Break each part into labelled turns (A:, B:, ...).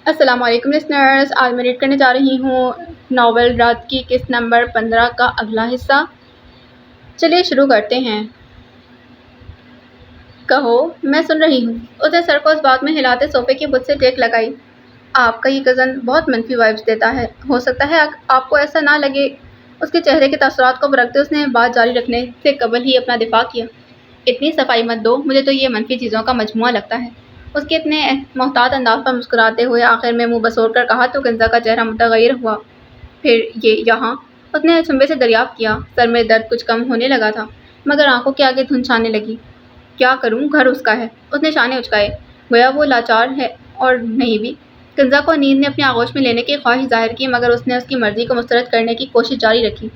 A: السلام علیکم لسنرز، آج میں ریڈ کرنے جا رہی ہوں ناول رات کی قسط نمبر 15 کا اگلا حصہ۔ چلیے شروع کرتے ہیں۔ کہو، میں سن رہی ہوں۔ اس نے سر کو اس بات میں ہلاتے صوفے کی بت سے ٹیک لگائی۔ آپ کا یہ کزن بہت منفی وائبس دیتا ہے، ہو سکتا ہے آپ کو ایسا نہ لگے۔ اس کے چہرے کے تاثرات کو پرکھتے اس نے بات جاری رکھنے سے قبل ہی اپنا دفاع کیا۔ اتنی صفائی مت دو، مجھے تو یہ منفی چیزوں کا مجموعہ لگتا ہے۔ اس کے اتنے محتاط انداز پر مسکراتے ہوئے آخر میں منہ بسوڑ کر کہا تو کنزا کا چہرہ متغیر ہوا۔ پھر یہ یہاں؟ اس نے چنبے سے دریافت کیا۔ سر میں درد کچھ کم ہونے لگا تھا، مگر آنکھوں کے آگے دھند چھانے لگی۔ کیا کروں، گھر اس کا ہے۔ اس نے شانے اچکائے، گویا وہ لاچار ہے اور نہیں بھی۔ کنزا کو نیند نے اپنی آغوش میں لینے کی خواہش ظاہر کی، مگر اس نے اس کی مرضی کو مسترد کرنے کی کوشش جاری رکھی۔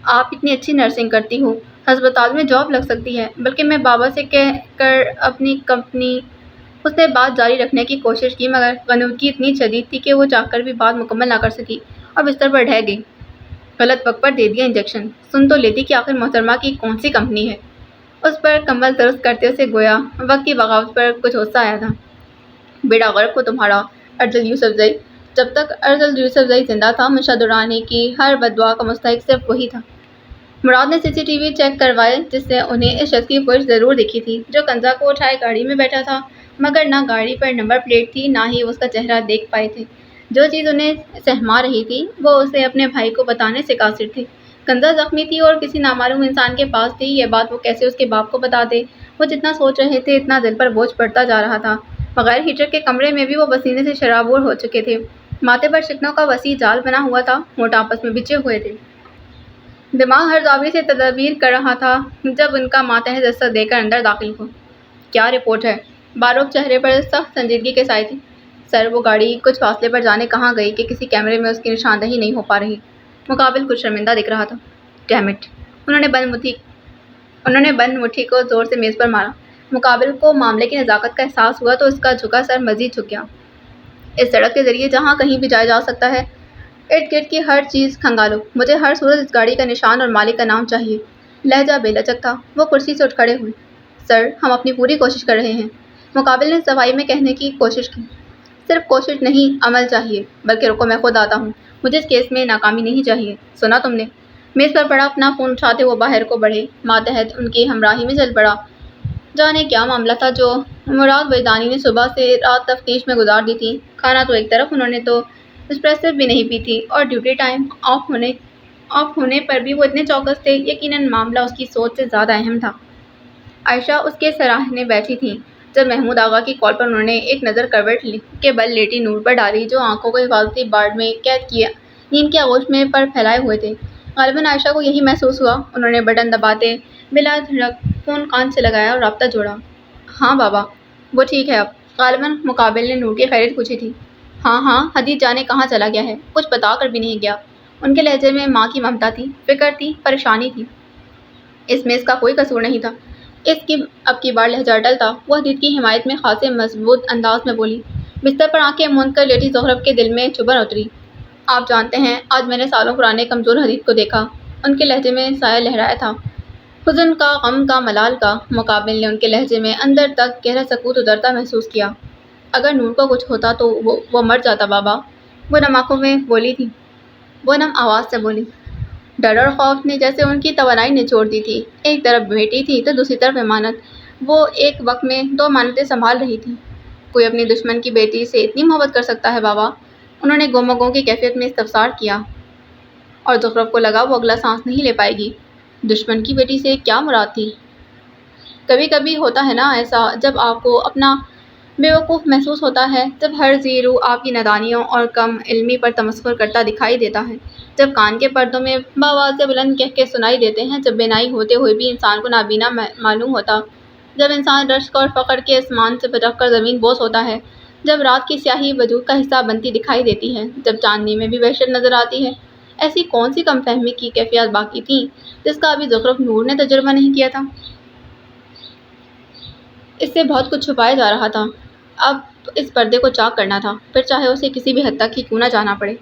A: آپ اتنی اچھی نرسنگ کرتی ہو، ہسپتال میں جاب لگ سکتی ہے، بلکہ میں بابا سے کہہ کر اپنی کمپنی۔ اس نے بات جاری رکھنے کی کوشش کی، مگر غنودگی اتنی شدید تھی کہ وہ چاہ کر بھی بات مکمل نہ کر سکی اور بستر پر ڈھہ گئی۔ غلط وقت پر دے دیا انجیکشن، سن تو لیتی کہ آخر محترمہ کی کون سی کمپنی ہے۔ اس پر کمبل درست کرتے اسے گویا وقت کی بغاوت پر کچھ غصہ آیا تھا۔ بیڑا غرق ہو تمہارا، ارجل یوسفزئی۔ جب تک ارجل یوسفزئی زندہ تھا، منشا درانی کی ہر بددعا کا مستحق صرف وہی تھا۔ مراد نے CCTV چیک کروائے، جس سے انہیں اس شخص کی فوٹیج ضرور دکھی تھی جو کنزا کو اٹھائے گاڑی میں بیٹھا تھا، مگر نہ گاڑی پر نمبر پلیٹ تھی، نہ ہی اس کا چہرہ دیکھ پائے تھے۔ جو چیز انہیں سہما رہی تھی وہ اسے اپنے بھائی کو بتانے سے قاصر تھی۔ کنزا زخمی تھی اور کسی نامعلوم انسان کے پاس تھی، یہ بات وہ کیسے اس کے باپ کو بتاتے؟ وہ جتنا سوچ رہے تھے اتنا دل پر بوجھ پڑتا جا رہا تھا۔ بغیر ہیٹر کے کمرے میں بھی وہ پسینے سے شرابور ہو چکے تھے۔ ماتھے پر شکنوں کا وسیع جال بنا ہوا تھا، ہونٹ آپس میں بچھے ہوئے تھے۔ دماغ ہر زاویے سے تدابیر کر رہا تھا جب ان کا ماتحت جثہ دے کر اندر داخل ہوا۔ کیا رپورٹ ہے؟ باروک چہرے پر سخت سنجیدگی کے سائے تھی۔ سر، وہ گاڑی کچھ فاصلے پر جانے کہاں گئی کہ کسی کیمرے میں اس کی نشاندہی نہیں ہو پا رہی۔ مقابل کچھ شرمندہ دکھ رہا تھا۔ Damn it! انہوں نے بند مٹھی کو زور سے میز پر مارا۔ مقابل کو معاملے کی نزاکت کا احساس ہوا تو اس کا جھکا سر مزید جھک گیا۔ اس سڑک کے ذریعے جہاں کہیں بھی جایا جا سکتا ہے، ارد گرد کی ہر چیز کھنگالو۔ مجھے ہر صورت اس گاڑی کا نشان اور مالک کا نام چاہیے۔ لہجہ بے لچک تھا۔ وہ کرسی سے اٹھ کھڑے ہوئے۔ سر، ہم اپنی پوری کوشش کر رہے ہیں۔ مقابل نے صفائی میں کہنے کی کوشش کی۔ صرف کوشش نہیں، عمل چاہیے۔ بلکہ رکو، میں خود آتا ہوں۔ مجھے اس کیس میں ناکامی نہیں چاہیے۔ سنا تم نے؟ میز پر پڑا اپنا فون اٹھاتے وہ باہر کو بڑھے۔ ماتحت ان کی ہمراہی میں چل پڑا۔ جانے کیا معاملہ تھا جو مراد وجدانی نے صبح سے رات تفتیش میں گزار دی تھی۔ کھانا تو ایک طرف، انہوں نے تو اسپریسو بھی نہیں پی تھی، اور ڈیوٹی ٹائم آف ہونے پر بھی وہ اتنے چوکس تھے۔ یقیناً معاملہ اس کی سوچ سے زیادہ اہم تھا۔ عائشہ اس کے سراہنے بیٹھی تھیں۔ جب محمود آغا کی کال پر انہوں نے ایک نظر کروٹ کے بل لیٹی نور پر ڈالی جو آنکھوں کو حفاظتی بارڈ میں قید کیا نیند کی آغوش میں پر پھیلائے ہوئے تھے۔ غالباً عائشہ کو یہی محسوس ہوا۔ انہوں نے بٹن دباتے بلا دھڑک فون کان سے لگایا اور رابطہ جوڑا۔ ہاں بابا، وہ ٹھیک ہے اب؟ غالباً مقابل نے نور کی خیریت پوچھی تھی۔ ہاں، حدیث جانے کہاں چلا گیا ہے، کچھ بتا کر بھی نہیں گیا۔ ان کے لہجے میں ماں کی ممتا تھی، فکر تھی، پریشانی تھی۔ اس میں اس کا کوئی قصور نہیں تھا۔ اس کی اب کی بار لہجہ اٹل تھا۔ وہ حدیث کی حمایت میں خاصے مضبوط انداز میں بولی۔ بستر پر آنکھیں موند کر لیٹی زہرب کے دل میں چبھن اتری۔ آپ جانتے ہیں، آج میں نے سالوں پرانے کمزور حدیث کو دیکھا۔ ان کے لہجے میں سایہ لہرایا تھا، حزن کا، غم کا، ملال کا۔ مقابل نے ان کے لہجے میں اندر تک گہرا سکوت اترتا محسوس کیا۔ اگر نور کو کچھ ہوتا تو وہ مر جاتا بابا، وہ نم آنکھوں میں بولی تھی، وہ نم آواز سے بولی۔ ڈر اور خوف نے جیسے ان کی توانائی نچوڑ دی تھی۔ ایک طرف بیٹی تھی تو دوسری طرف امانت۔ وہ ایک وقت میں دو امانتیں سنبھال رہی تھی۔ کوئی اپنی دشمن کی بیٹی سے اتنی محبت کر سکتا ہے بابا؟ انہوں نے گم و گو کی کیفیت میں استفسار کیا، اور زخرف کو لگا وہ اگلا سانس نہیں لے پائے گی۔ دشمن کی بیٹی سے کیا مراد تھی؟ کبھی کبھی ہوتا ہے نا ایسا، جب آپ کو اپنا بے وقوف محسوس ہوتا ہے، جب ہر ذی روح آپ کی نادانیوں اور کم علمی پر تمسخر کرتا دکھائی دیتا ہے، جب کان کے پردوں میں بآواز بلند کہکے سنائی دیتے ہیں، جب بینائی ہوتے ہوئے بھی انسان کو نابینا معلوم ہوتا، جب انسان رشک اور فقر کے اسمان سے پچک کر زمین بوس ہوتا ہے، جب رات کی سیاہی وجود کا حصہ بنتی دکھائی دیتی ہے، جب چاندنی میں بھی وحشت نظر آتی ہے، ایسی کون سی کم فہمی کی کیفیات باقی تھیں جس کا ابھی زخرف نور نے تجربہ نہیں کیا تھا؟ اس سے بہت کچھ چھپایا جا رہا تھا۔ اب اس پردے کو چاک کرنا تھا، پھر چاہے اسے کسی بھی حد تک ہی کیوں نہ جانا پڑے۔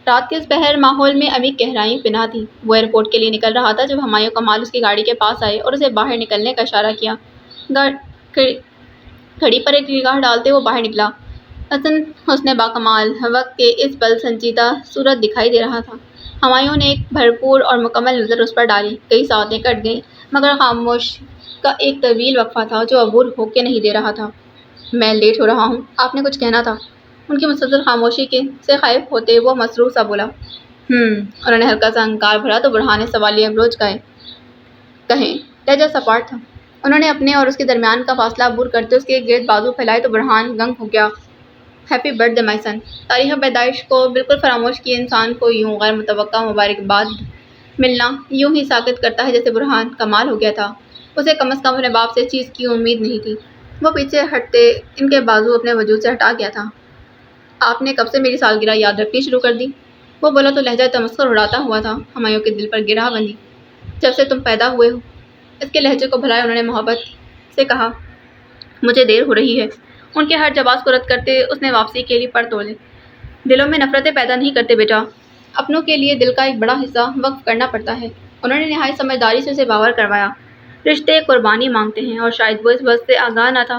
A: رات کے اس پہر ماحول میں عمیق گہرائی پنہاں تھی۔ وہ ایئرپورٹ کے لیے نکل رہا تھا جب ہمایوں کمال اس کی گاڑی کے پاس آئے اور اسے باہر نکلنے کا اشارہ کیا۔ گھڑی پر ایک نگاہ ڈالتے وہ باہر نکلا۔ حسن حسن باکمال وقت کے اس پل سنجیدہ صورت دکھائی دے رہا تھا۔ ہمایوں نے ایک بھرپور اور مکمل نظر اس پر ڈالی۔ کئی ساعتیں کٹ گئیں مگر خاموش کا ایک طویل وقفہ تھا جو عبور ہو کے نہیں دے رہا تھا۔ میں لیٹ ہو رہا ہوں، آپ نے کچھ کہنا تھا؟ ان کی مسلسل خاموشی سے خائف ہوتے وہ مسرور سا بولا۔ انہوں نے ہلکا سا انکار بھرا تو برہان نے سوالیہ بروج کہیں لہجہ سپاٹ تھا۔ انہوں نے اپنے اور اس کے درمیان کا فاصلہ عبور کرتے اس کے گرد بازو پھیلائے تو برہان گنگ ہو گیا۔ ہیپی برتھ ڈے مائی سن۔ تاریخ پیدائش کو بالکل فراموش کیے انسان کو یوں غیر متوقع مبارکباد ملنا یوں ہی ساکت کرتا ہے جیسے برہان کمال ہو گیا تھا۔ اسے کم از کم اپنے باپ سے اس چیز کی امید نہیں تھی۔ وہ پیچھے ہٹتے ان کے بازو اپنے وجود سے ہٹا گیا تھا۔ آپ نے کب سے میری سالگرہ یاد رکھنی شروع کر دی؟ وہ بولا تو لہجہ تمسخر اڑاتا ہوا تھا۔ ہمایوں کے دل پر گرہ بندھی۔ جب سے تم پیدا ہوئے ہو۔ اس کے لہجے کو بھلائے انہوں نے محبت سے کہا۔ مجھے دیر ہو رہی ہے۔ ان کے ہر جواز کو رد کرتے اس نے واپسی کے لیے پر تولے۔ دلوں میں نفرتیں پیدا نہیں کرتے بیٹا، اپنوں کے لیے دل کا ایک بڑا حصہ وقف کرنا پڑتا ہے۔ انہوں نے نہایت سمجھداری سے اسے باور کروایا۔ رشتے قربانی مانگتے ہیں اور شاید وہ اس بات سے آگاہ نہ تھا۔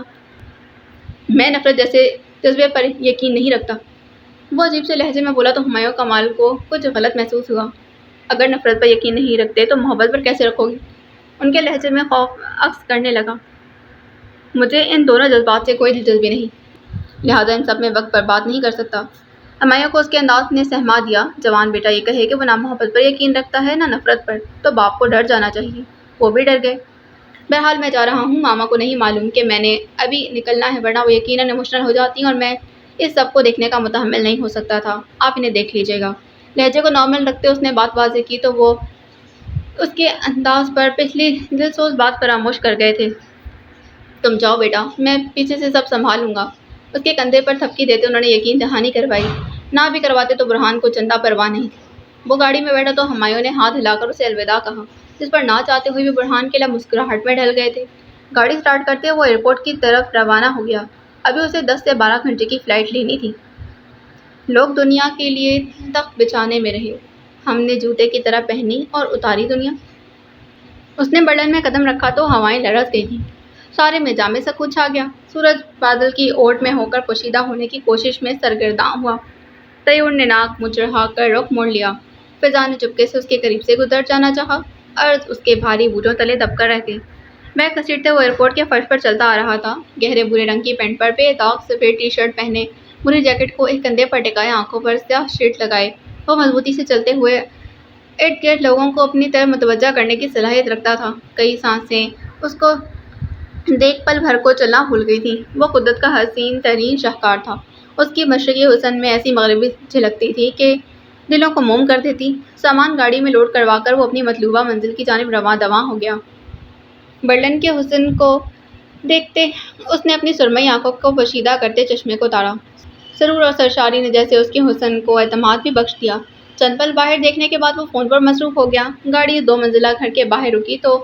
A: میں نفرت جیسے جذبے پر یقین نہیں رکھتا۔ وہ عجیب سے لہجے میں بولا تو ہمایوں کمال کو کچھ غلط محسوس ہوا۔ اگر نفرت پر یقین نہیں رکھتے تو محبت پر کیسے رکھو گے؟ ان کے لہجے میں خوف عکس کرنے لگا۔ مجھے ان دونوں جذبات سے کوئی دلچسپی نہیں، لہٰذا ان سب میں وقت برباد نہیں کر سکتا۔ ہمایوں کو اس کے انداز نے سہما دیا۔ جوان بیٹا یہ کہے کہ وہ نہ محبت پر یقین رکھتا ہے نہ نفرت پر، تو باپ کو ڈر جانا چاہیے۔ وہ بھی ڈر گئے۔ بہرحال میں جا رہا ہوں، ماما کو نہیں معلوم کہ میں نے ابھی نکلنا ہے ورنہ وہ یقیناً ایموشنل ہو جاتی اور میں اس سب کو دیکھنے کا متحمل نہیں ہو سکتا تھا۔ آپ انہیں دیکھ لیجیے گا۔ لہجے کو نارمل رکھتے اس نے بات واضح کی تو وہ اس کے انداز پر پچھلی دلسوز بات فراموش کر گئے تھے۔ تم جاؤ بیٹا، میں پیچھے سے سب سنبھال لوں گا۔ اس کے کندھے پر تھپکی دیتے انہوں نے یقین دہانی کروائی۔ نہ بھی کرواتے تو برہان کو چندہ پرواہ نہیں تھی۔ وہ گاڑی میں بیٹھا تو ہمایوں نے ہاتھ ہلا کر اسے الوداع کہا، جس پر نہ چاہتے ہوئے بھی برہان کے لب مسکراہٹ میں ڈھل گئے تھے۔ گاڑی سٹارٹ کرتے وہ ایئرپورٹ کی طرف روانہ ہو گیا۔ ابھی اسے 10 سے 12 گھنٹے کی فلائٹ لینی تھی۔ لوگ دنیا کے لیے تخت بچھانے میں رہے، ہم نے جوتے کی طرح پہنی اور اتاری دنیا۔ اس نے برلن میں قدم رکھا تو ہوائیں لرز گئی تھیں۔ سارے میں جامع سکوت چھا گیا۔ سورج بادل کی اوٹ میں ہو کر پوشیدہ ہونے کی کوشش میں سرگرداں ہوا۔ طیور نے ناک منہ چڑھا کر رخ موڑ لیا۔ فضا نے چپکے سے اس کے قریب سے گزر جانا چاہا۔ ارض اس کے بھاری بوٹوں تلے دب کر رہ گئی۔ بیگ گھسیٹتے وہ ایئرپورٹ کے فرش پر چلتا آ رہا تھا۔ گہرے بھورے رنگ کی پینٹ پر بے داغ سفید ٹی شرٹ پہنے، بھوری جیکٹ کو ایک کندھے پر ٹکائے، آنکھوں پر سیاہ شیٹ لگائے، وہ مضبوطی سے چلتے ہوئے ارد گرد لوگوں کو اپنی طرف متوجہ کرنے کی صلاحیت رکھتا تھا۔ کئی سانسیں اس کو دیکھ پل بھر کو چلنا بھول گئی تھیں۔ وہ قدرت کا حسین ترین شاہکار تھا۔ اس کی مشرقی حسن میں ایسی مغربی جھلکتی تھی کہ دلوں کو موم کر دیتی۔ سامان گاڑی میں لوڈ کروا کر وہ اپنی مطلوبہ منزل کی جانب رواں دواں ہو گیا۔ برلن کے حسن کو دیکھتے اس نے اپنی سرمئی آنکھوں کو پوشیدہ کرتے چشمے کو اتارا۔ سرور اور سرشاری نے جیسے اس کے حسن کو اعتماد بھی بخش دیا۔ چند پل باہر دیکھنے کے بعد وہ فون پر مصروف ہو گیا۔ گاڑی 2 منزلہ گھر کے باہر رکی تو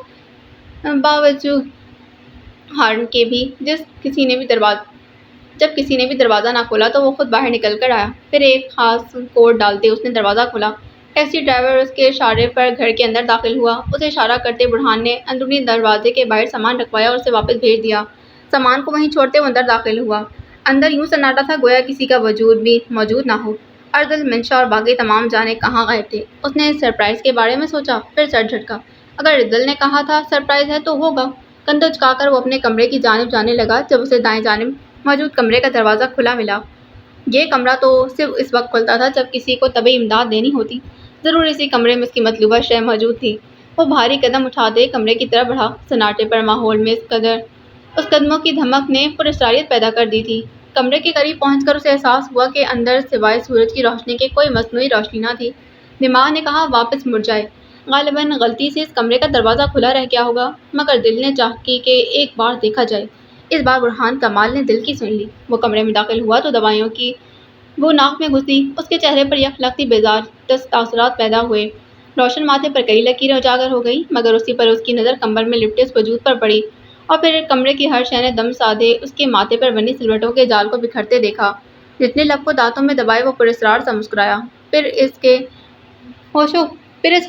A: باوجود ہارن کے بھی جب کسی نے بھی دروازہ نہ کھولا تو وہ خود باہر نکل کر آیا۔ پھر ایک خاص کوڈ ڈالتے اس نے دروازہ کھولا۔ ٹیکسی ڈرائیور اس کے اشارے پر گھر کے اندر داخل ہوا۔ اسے اشارہ کرتے برہان نے اندرونی دروازے کے باہر سامان رکھوایا اور اسے واپس بھیج دیا۔ سامان کو وہیں چھوڑتے وہ اندر داخل ہوا۔ اندر یوں سناٹا تھا گویا کسی کا وجود بھی موجود نہ ہو۔ ارزل منشا اور باقی تمام جانے کہاں غائب تھے۔ اس نے سرپرائز کے بارے میں سوچا، پھر سر جھٹکا۔ اگر ارزل نے کہا تھا سرپرائز ہے تو ہوگا۔ کندھا جھکا کر وہ اپنے کمرے کی جانب جانے لگا جب اسے دائیں جانب موجود کمرے کا دروازہ کھلا ملا۔ یہ کمرہ تو صرف اس وقت کھلتا تھا جب کسی کو طبی امداد دینی ہوتی۔ ضرور اسی کمرے میں اس کی مطلوبہ شے موجود تھی۔ وہ بھاری قدم اٹھاتے کمرے کی طرف بڑھا۔ سناٹے پر ماحول میں اس قدموں کی دھمک نے پراسراریت پیدا کر دی تھی۔ کمرے کے قریب پہنچ کر اسے احساس ہوا کہ اندر سوائے سورج کی روشنی کے کوئی مصنوعی روشنی نہ تھی۔ دماغ نے کہا واپس مڑ جائے، غالباً غلطی سے اس کمرے کا دروازہ کھلا رہ گیا ہوگا، مگر دل نے چاہ کی کہ ایک بار دیکھا جائے۔ اس بار برہان کمال نے دل کی سن لی۔ وہ کمرے میں داخل ہوا تو دوائیوں کی بو ناک میں گھسی۔ اس کے چہرے پر یکلختی بیزار تاثرات پیدا ہوئے۔ روشن ماتھے پر کئی لکیریں اجاگر ہو گئیں، مگر اسی پر اس کی نظر کمبل میں لپٹے اس وجود پر پڑی اور پھر کمرے کی ہر شے نے دم سادھے اس کے ماتھے پر بنی سلوٹوں کے جال کو بکھرتے دیکھا۔ جتنے لب کو دانتوں میں دبائے وہ پراسرار سا مسکرایا، پھر اس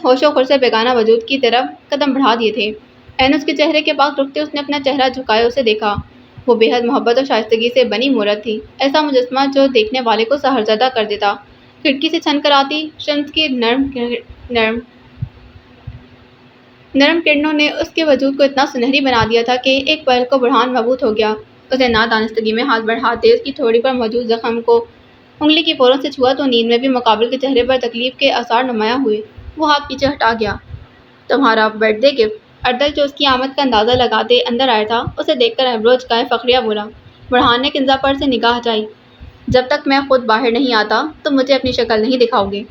A: ہوش و خور سے بیگانہ وجود کی طرف قدم بڑھا دیے تھے۔ عین اس کے چہرے کے پاس رکتے اس نے اپنا چہرہ جھکائے اسے دیکھا۔ وہ بے حد محبت اور شائستگی سے بنی مورت تھی، ایسا مجسمہ جو دیکھنے والے کو سحرزدہ کر دیتا۔ کھڑکی سے چھن کر آتی شمس کی نرم نرم کرنوں نے اس کے وجود کو اتنا سنہری بنا دیا تھا کہ ایک پل کو برہان مبہوت ہو گیا۔ اسے نادانستگی میں ہاتھ بڑھاتے اس کی تھوڑی پر موجود زخم کو انگلی کی پوروں سے چھوا تو نیند میں بھی مقابل کے چہرے پر تکلیف کے آثار نمایاں ہوئے۔ وہ ہاتھ پیچھے ہٹا گیا۔ تمہارا برتھ ڈے گفٹ۔ اردل جو اس کی آمد کا اندازہ لگاتے اندر آیا تھا، اسے دیکھ کر ایبرو جھکائے فخریہ بولا۔ برہان نے کنزا پر سے نگاہ ہٹائی۔ جب تک میں خود باہر نہیں آتا تم مجھے اپنی شکل نہیں دکھاؤ گے،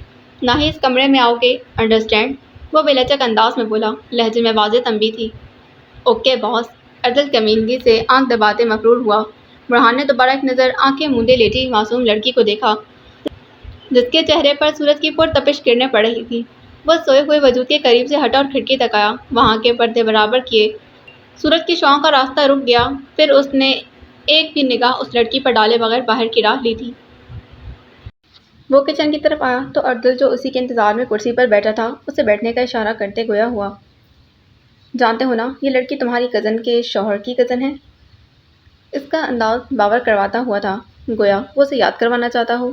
A: نہ ہی اس کمرے میں آؤ گے، انڈرسٹینڈ؟ وہ بے لچک انداز میں بولا، لہجے میں واضح تنبیہ تھی۔ اوکے باس۔ اردل کمینگی سے آنکھ دباتے مغرور ہوا۔ برہان نے دوبارہ ایک نظر آنکھیں مونڈے لیٹی معصوم لڑکی کو دیکھا، جس کے چہرے پر سورج کی پرتپش کرنیں پڑ رہی تھیں۔ وہ سوئے ہوئے وجود کے قریب سے ہٹا اور کھڑکی تک آیا، وہاں کے پردے برابر کیے۔ سورج کی شعاعوں کا راستہ رک گیا، پھر اس نے ایک بھی نگاہ اس لڑکی پر ڈالے بغیر باہر کی راہ لی تھی۔ وہ کچن کی طرف آیا تو اردل جو اسی کے انتظار میں کرسی پر بیٹھا تھا، اسے بیٹھنے کا اشارہ کرتے گویا ہوا، جانتے ہو نا یہ لڑکی تمہاری کزن کے شوہر کی کزن ہے؟ اس کا انداز باور کرواتا ہوا تھا، گویا وہ اسے یاد کروانا چاہتا ہو۔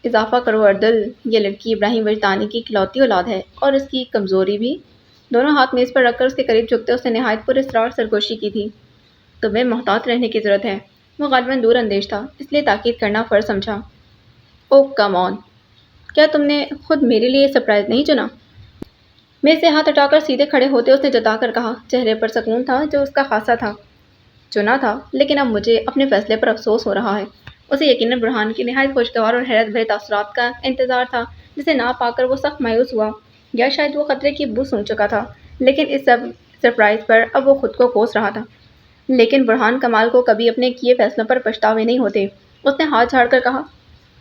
A: اضافہ کرو اردل، یہ لڑکی ابراہیم وجدانی کی اکلوتی اولاد ہے، اور اس کی کمزوری بھی۔ دونوں ہاتھ میز پر رکھ کر اس کے قریب جھکتے اس نے نہایت پر اصرار سرگوشی کی تھی۔ تمہیں محتاط رہنے کی ضرورت ہے۔ وہ غالباً دور اندیش تھا، اس لیے تاکید کرنا فرض سمجھا۔ اوہ کم آن، کیا تم نے خود میرے لیے سرپرائز نہیں چنا؟ میز سے ہاتھ ہٹا کر سیدھے کھڑے ہوتے اس نے جتا کر کہا، چہرے پر سکون تھا جو اس کا خاصا تھا۔ چنا تھا، لیکن اب مجھے اپنے فیصلے پر افسوس ہو رہا ہے۔ اسے یقیناً برہان کی نہایت خوشگوار اور حیرت بھرے تاثرات کا انتظار تھا، جسے نہ پا کر وہ سخت مایوس ہوا، یا شاید وہ خطرے کی بو سونگھ چکا تھا، لیکن اس سرپرائز پر اب وہ خود کو کوس رہا تھا۔ لیکن برہان کمال کو کبھی اپنے کیے فیصلوں پر پچھتاوے نہیں ہوتے۔ اس نے ہاتھ جھاڑ کر کہا،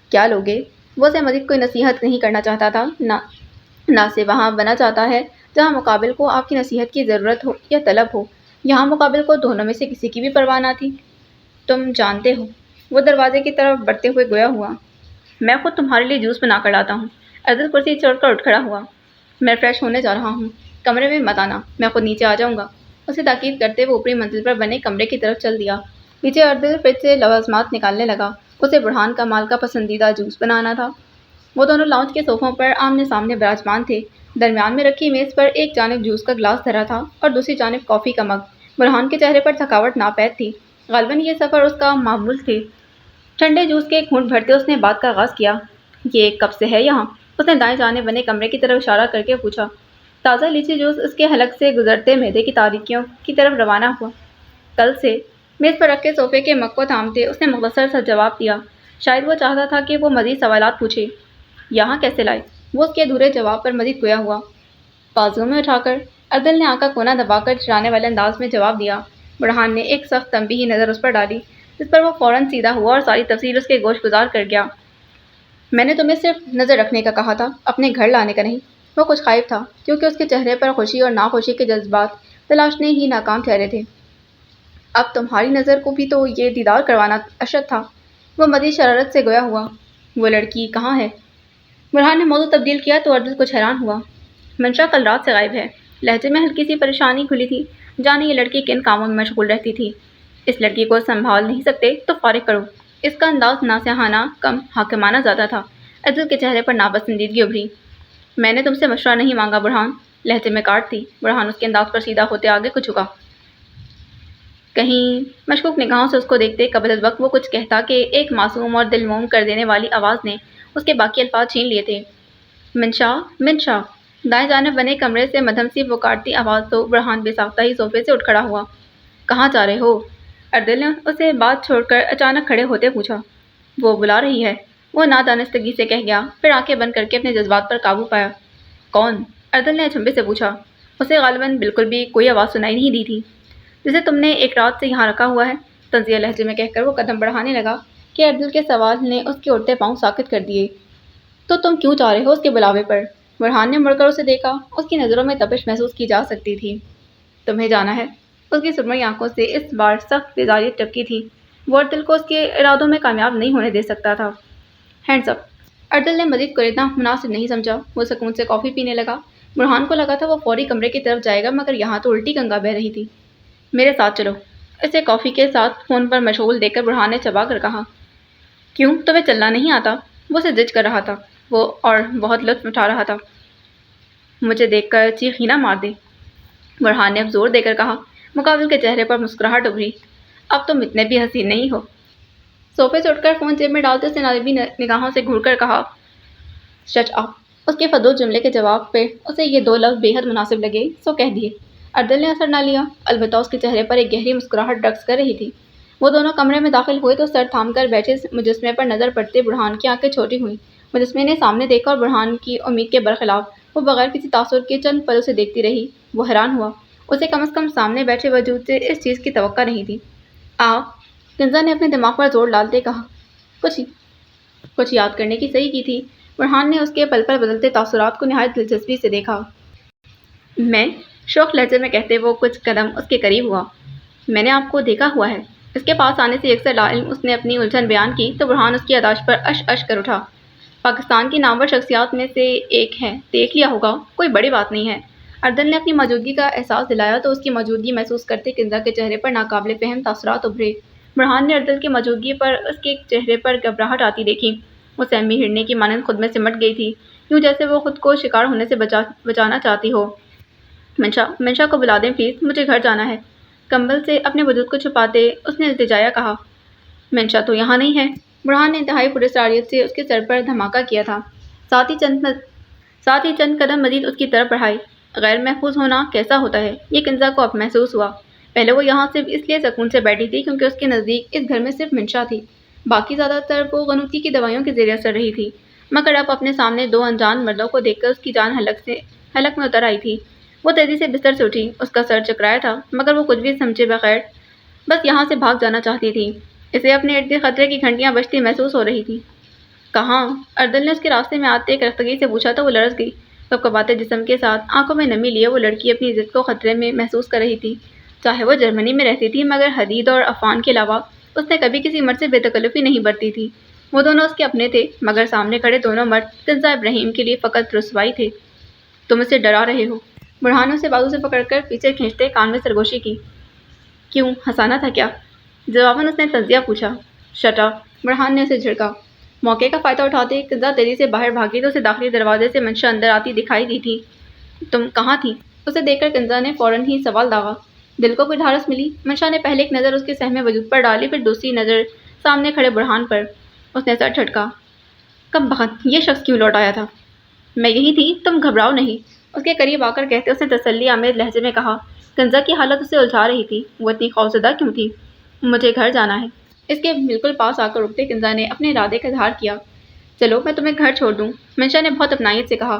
A: کیا لوگے؟ وہ اسے مزید کوئی نصیحت نہیں کرنا چاہتا تھا، نہ سے وہاں بنا چاہتا ہے جہاں مقابل کو آپ کی نصیحت کی ضرورت ہو یا طلب ہو۔ یہاں مقابل کو دونوں میں سے کسی کی بھی پرواہ نہ تھی۔ تم جانتے ہو، وہ دروازے کی طرف بڑھتے ہوئے گویا ہوا، میں خود تمہارے لیے جوس بنا کر لاتا ہوں۔ اردل کرسی چھوڑ کر اٹھ کھڑا ہوا۔ میں فریش ہونے جا رہا ہوں، کمرے میں مت آنا، میں خود نیچے آ جاؤں گا۔ اسے تاکید کرتے وہ اوپری منزل پر بنے کمرے کی طرف چل دیا۔ نیچے اردل فریج سے لوازمات نکالنے لگا، اسے برہان کمال کا پسندیدہ جوس بنانا تھا۔ وہ دونوں لاؤنج کے صوفوں پر آمنے سامنے براجمان تھے۔ درمیان میں رکھی میز پر ایک جانب جوس کا گلاس دھرا تھا اور دوسری جانب کافی کا مگ۔ برہان کے چہرے پر تھکاوٹ ناپید تھی، غالباً یہ سفر اس کا معمول تھی۔ ٹھنڈے جوس کے ایک گھونٹ بھرتے اس نے بات کا آغاز کیا، یہ کب سے ہے یہاں؟ اس نے دائیں جانب بنے کمرے کی طرف اشارہ کر کے پوچھا۔ تازہ لیچی جوس اس کے حلق سے گزرتے معدے کی تاریکیوں کی طرف روانہ ہوا۔ کل سے۔ میز پر رکھے صوفے کے مگ کو تھامتے اس نے مختصر سا جواب دیا۔ شاید وہ چاہتا تھا کہ وہ مزید سوالات پوچھے۔ یہاں کیسے لائے؟ وہ اس کے ادھورے جواب پر مزید گویا ہوا۔ بازو میں اٹھا کر۔ اردل نے آنکھ کا کونا دبا کر چڑھانے والے انداز میں جواب دیا۔ برہان نے ایک سخت تنبیہی نظر اس پر ڈالی، جس پر وہ فوراً سیدھا ہوا اور ساری تفصیل اس کے گوش گزار کر گیا۔ میں نے تمہیں صرف نظر رکھنے کا کہا تھا، اپنے گھر لانے کا نہیں۔ وہ کچھ خائف تھا، کیونکہ اس کے چہرے پر خوشی اور ناخوشی کے جذبات تلاشنے ہی ناکام ٹھہرے تھے۔ اب تمہاری نظر کو بھی تو یہ دیدار کروانا اشد تھا۔ وہ مزید شرارت سے گویا ہوا۔ وہ لڑکی کہاں ہے؟ برہان نے موضوع تبدیل کیا تو اردل کچھ حیران ہوا۔ منشا کل رات سے غائب ہے۔ لہجے میں ہلکی سی پریشانی کھلی تھی، جانے یہ لڑکی کن کاموں میں مشغول رہتی تھی۔ اس لڑکی کو سنبھال نہیں سکتے تو فارغ کرو۔ اس کا انداز ناصحانہ کم حاکمانہ زیادہ تھا۔ اردل کے چہرے پر ناپسندیدگی ابھری۔ میں نے تم سے مشورہ نہیں مانگا برہان، لہجے میں کاٹ تھی۔ برہان اس کے انداز پر سیدھا ہوتے آگے کو جھکا۔ کہیں مشکوک نگاہوں سے اس کو دیکھتے قبل از وقت وہ کچھ کہتا کہ ایک معصوم اور دل موم کر دینے والی آواز نے اس کے باقی الفاظ چھین لیے تھے۔ منشا، منشا۔ دائیں جانب بنے کمرے سے مدھم سی پکارتی آواز تو برہان بے ساختہ ہی صوفے سے اٹھ کھڑا ہوا۔ کہاں جا رہے ہو؟ اردل نے اسے بات چھوڑ کر اچانک کھڑے ہوتے پوچھا۔ وہ بلا رہی ہے، وہ نادانستگی سے کہہ گیا، پھر آنکھیں بند کر کے اپنے جذبات پر قابو پایا۔ کون؟ اردل نے اچنبھے سے پوچھا۔ اسے غالباً بالکل بھی کوئی آواز سنائی نہیں دی تھی۔ جسے تم نے ایک رات سے یہاں رکھا ہوا ہے، طنزیہ لہجے میں کہہ کر وہ قدم بڑھانے لگا کہ اردل کے سوال نے اس کے اڑتے پاؤں ساکت کر دیے۔ تو تم کیوں جا رہے ہو اس کے بلاوے پر؟ برہان نے مڑ کر اسے دیکھا، اس کی نظروں میں تپش محسوس کی جا سکتی تھی۔ تمہیں جانا ہے؟ اس کی سرمئی آنکھوں سے اس بار سخت بیزاریت ٹپکی تھی۔ وہ اردل کو اس کے ارادوں میں کامیاب نہیں ہونے دے سکتا تھا۔ ہینڈز اپ۔ اردل نے مزید کوریدنا مناسب نہیں سمجھا۔ وہ سکون سے کافی پینے لگا۔ برہان کو لگا تھا وہ فوری کمرے کی طرف جائے گا، مگر یہاں تو الٹی گنگا بہہ رہی تھی۔ میرے ساتھ چلو۔ اسے کافی کے ساتھ فون پر مشغول دیکھ کر برہان نے چبا کر کہا، کیوں تمہیں چلنا نہیں آتا؟ وہ اسے زج کر رہا تھا وہ اور بہت لطف اٹھا رہا تھا۔ مجھے دیکھ کر چیخ ہی نہ مار دے، برہان نے اب زور دے کر کہا۔ مقابل کے چہرے پر مسکراہٹ ابھری۔ اب تم اتنے بھی حسین نہیں ہو۔ صوفے سے اٹھ کر فون جیب میں ڈالتے اسے نادبی نگاہوں سے گھور کر کہا، شٹ اپ۔ اس کے فضول جملے کے جواب پہ اسے یہ دو لفظ بے حد مناسب لگے، سو کہہ دیے۔ اردل نے اثر نہ لیا، البتہ اس کے چہرے پر ایک گہری مسکراہٹ رقص کر رہی تھی۔ وہ دونوں کمرے میں داخل ہوئے تو سر تھام کر بیٹھے مجسمے پر نظر پڑتے برہان کی آنکھیں چھوٹی ہوئیں۔ مجسمے نے سامنے دیکھا اور برہان کی امید کے برخلاف وہ بغیر کسی تاثر کے چند پل اسے دیکھتی رہی۔ وہ حیران ہوا، اسے کم از کم سامنے بیٹھے وجود سے اس چیز کی توقع نہیں تھی۔ کنزا نے اپنے دماغ پر زور ڈالتے کہا، کچھ یاد کرنے کی صحیح کی تھی۔ برہان نے اس کے پل پل بدلتے تاثرات کو نہایت دلچسپی سے دیکھا۔ میں شوق لہجے میں کہتے وہ کچھ قدم اس کے قریب ہوا۔ میں نے آپ کو دیکھا ہوا ہے۔ اس کے پاس آنے سے یکسر لاعلم اس نے اپنی الجھن بیان کی تو برہان اس کی یاداشت پر اش کر اٹھا۔ پاکستان کی نامور شخصیات میں سے ایک ہے، دیکھ لیا ہوگا، کوئی بڑی بات نہیں ہے۔ اردل نے اپنی موجودگی کا احساس دلایا تو اس کی موجودگی محسوس کرتے کنزا کے چہرے پر ناقابل فہم تاثرات ابھرے۔ برہان نے اردل کی موجودگی پر اس کے چہرے پر گھبراہٹ آتی دیکھی۔ وہ سہمی ہرنے کی مانند خود میں سمٹ گئی تھی، یوں جیسے وہ خود کو شکار ہونے سے بچانا چاہتی ہو۔ منشا کو بلا دیں پلیز، مجھے گھر جانا ہے۔ کمبل سے اپنے وجود کو چھپاتے اس نے التجایا کہا۔ منشا تو یہاں نہیں ہے۔ برہان نے انتہائی پراسراریت سے اس کے سر پر دھماکہ کیا تھا، ساتھ ہی چند قدم مزید اس کی طرف بڑھائے۔ غیر محفوظ ہونا کیسا ہوتا ہے، یہ کنزا کو اب محسوس ہوا۔ پہلے وہ یہاں صرف اس لیے سکون سے بیٹھی تھی کیونکہ اس کے نزدیک اس گھر میں صرف منشا تھی، باقی زیادہ تر وہ غنودگی کی دوائیوں کے زیر اثر رہی تھی۔ مگر اب اپنے سامنے دو انجان مردوں کو دیکھ کر اس کی جان حلق میں اتر آئی تھی۔ وہ تیزی سے بستر سے اٹھی، اس کا سر چکرایا تھا مگر وہ کچھ بھی سمجھے بغیر بس یہاں سے بھاگ جانا چاہتی تھی۔ اسے اپنے ارد گرد خطرے کی گھنٹیاں بجتی محسوس ہو رہی تھی۔ کہاں؟ اردل نے اس کے راستے میں آتے ایک رختگی سے پوچھا تو وہ لرز گئی۔ کپکپاتے جسم کے ساتھ آنکھوں میں نمی لیے وہ لڑکی اپنی عزت کو خطرے میں محسوس کر رہی تھی۔ چاہے وہ جرمنی میں رہتی تھی مگر حدید اور عفان کے علاوہ اس نے کبھی کسی مرد سے بے تکلفی نہیں برتی تھی۔ وہ دونوں اس کے اپنے تھے مگر سامنے کھڑے دونوں مرد کنزا ابراہیم کے لیے فقط رسوائی تھے۔ تم اسے ڈرا رہے ہو؟ برہان نے اسے بازو سے پکڑ کر پیچھے کھینچتے کان میں سرگوشی کی۔ کیوں، ہنسانا تھا کیا؟ جواباً اس نے تنزیہ پوچھا۔ شٹ اپ، برہان نے اسے جھڑکا۔ موقع کا فائدہ اٹھاتے کنزا تیزی سے باہر بھاگی تو اسے داخلی دروازے سے منشا اندر آتی دکھائی دی تھی۔ تم کہاں تھی؟ اسے دیکھ کر کنزا نے فوراً ہی سوال داغا۔ دل کو کوئی ڈھارس ملی؟ منشا نے پہلے ایک نظر اس کے سہمے وجود پر ڈالی، پھر دوسری نظر سامنے کھڑے برہان پر۔ اس نے سر جھٹکا۔ کب بخت یہ شخص کیوں لوٹ آیا تھا؟ میں یہی تھی، تم گھبراؤ نہیں، اس کے قریب آ کر کہتے اس نے تسلی آمیز لہجے میں کہا۔ کنزا کی حالت اسے الجھا رہی تھی، وہ اتنی خوفزدہ کیوں تھی؟ مجھے گھر جانا ہے۔ اس کے بالکل پاس آ کر رکتے کنزا نے اپنے ارادے کا اظہار کیا۔ چلو میں تمہیں گھر چھوڑ دوں، منشا نے بہت اپنائیت سے کہا۔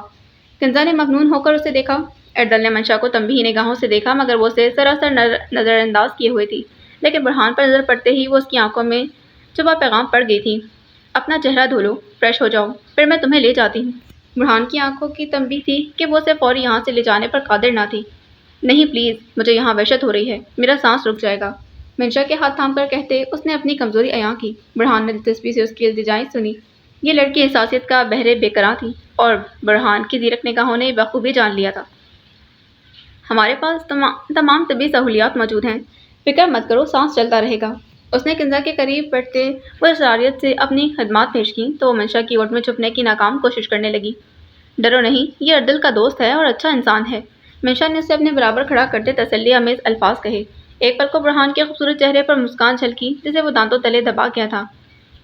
A: کنزا نے ممنون ہو کر اسے دیکھا۔ اردل نے منشا کو تنبیہی نگاہوں سے دیکھا مگر وہ اسے سراسر نظر انداز کیے ہوئے تھی، لیکن برہان پر نظر پڑتے ہی وہ اس کی آنکھوں میں چھپا پیغام پڑ گئی تھی۔ اپنا چہرہ دھو لو، فریش ہو جاؤ، پھر میں تمہیں لے جاتی ہوں۔ برہان کی آنکھوں کی تنبیہ تھی کہ وہ اسے فوری یہاں سے لے جانے پر قادر نہ تھی۔ نہیں پلیز، مجھے یہاں وحشت ہو رہی ہے، میرا سانس رک جائے گا، منشا کے ہاتھ تھام کر کہتے اس نے اپنی کمزوری عیاں کی۔ برہان نے دلچسپی سے اس کی التجائیں سنی۔ یہ لڑکی حساسیت کا بہرے بے قرار تھی اور برہان کی زیرک نگاہوں نے بخوبی جان لیا تھا۔ ہمارے پاس تمام طبی سہولیات موجود ہیں، فکر مت کرو، سانس چلتا رہے گا۔ اس نے کنزا کے قریب بڑھتے وہ اسراریت سے اپنی خدمات پیش کیں تو وہ منشا کی اوٹ میں چھپنے کی ناکام کوشش کرنے لگی۔ ڈرو نہیں، یہ اردل کا دوست ہے اور اچھا انسان ہے، منشا نے اسے اپنے برابر کھڑا کرتے تسلی آمیز الفاظ کہے۔ ایک پل کو برہان کے خوبصورت چہرے پر مسکان جھلکی جسے وہ دانتوں تلے دبا گیا تھا۔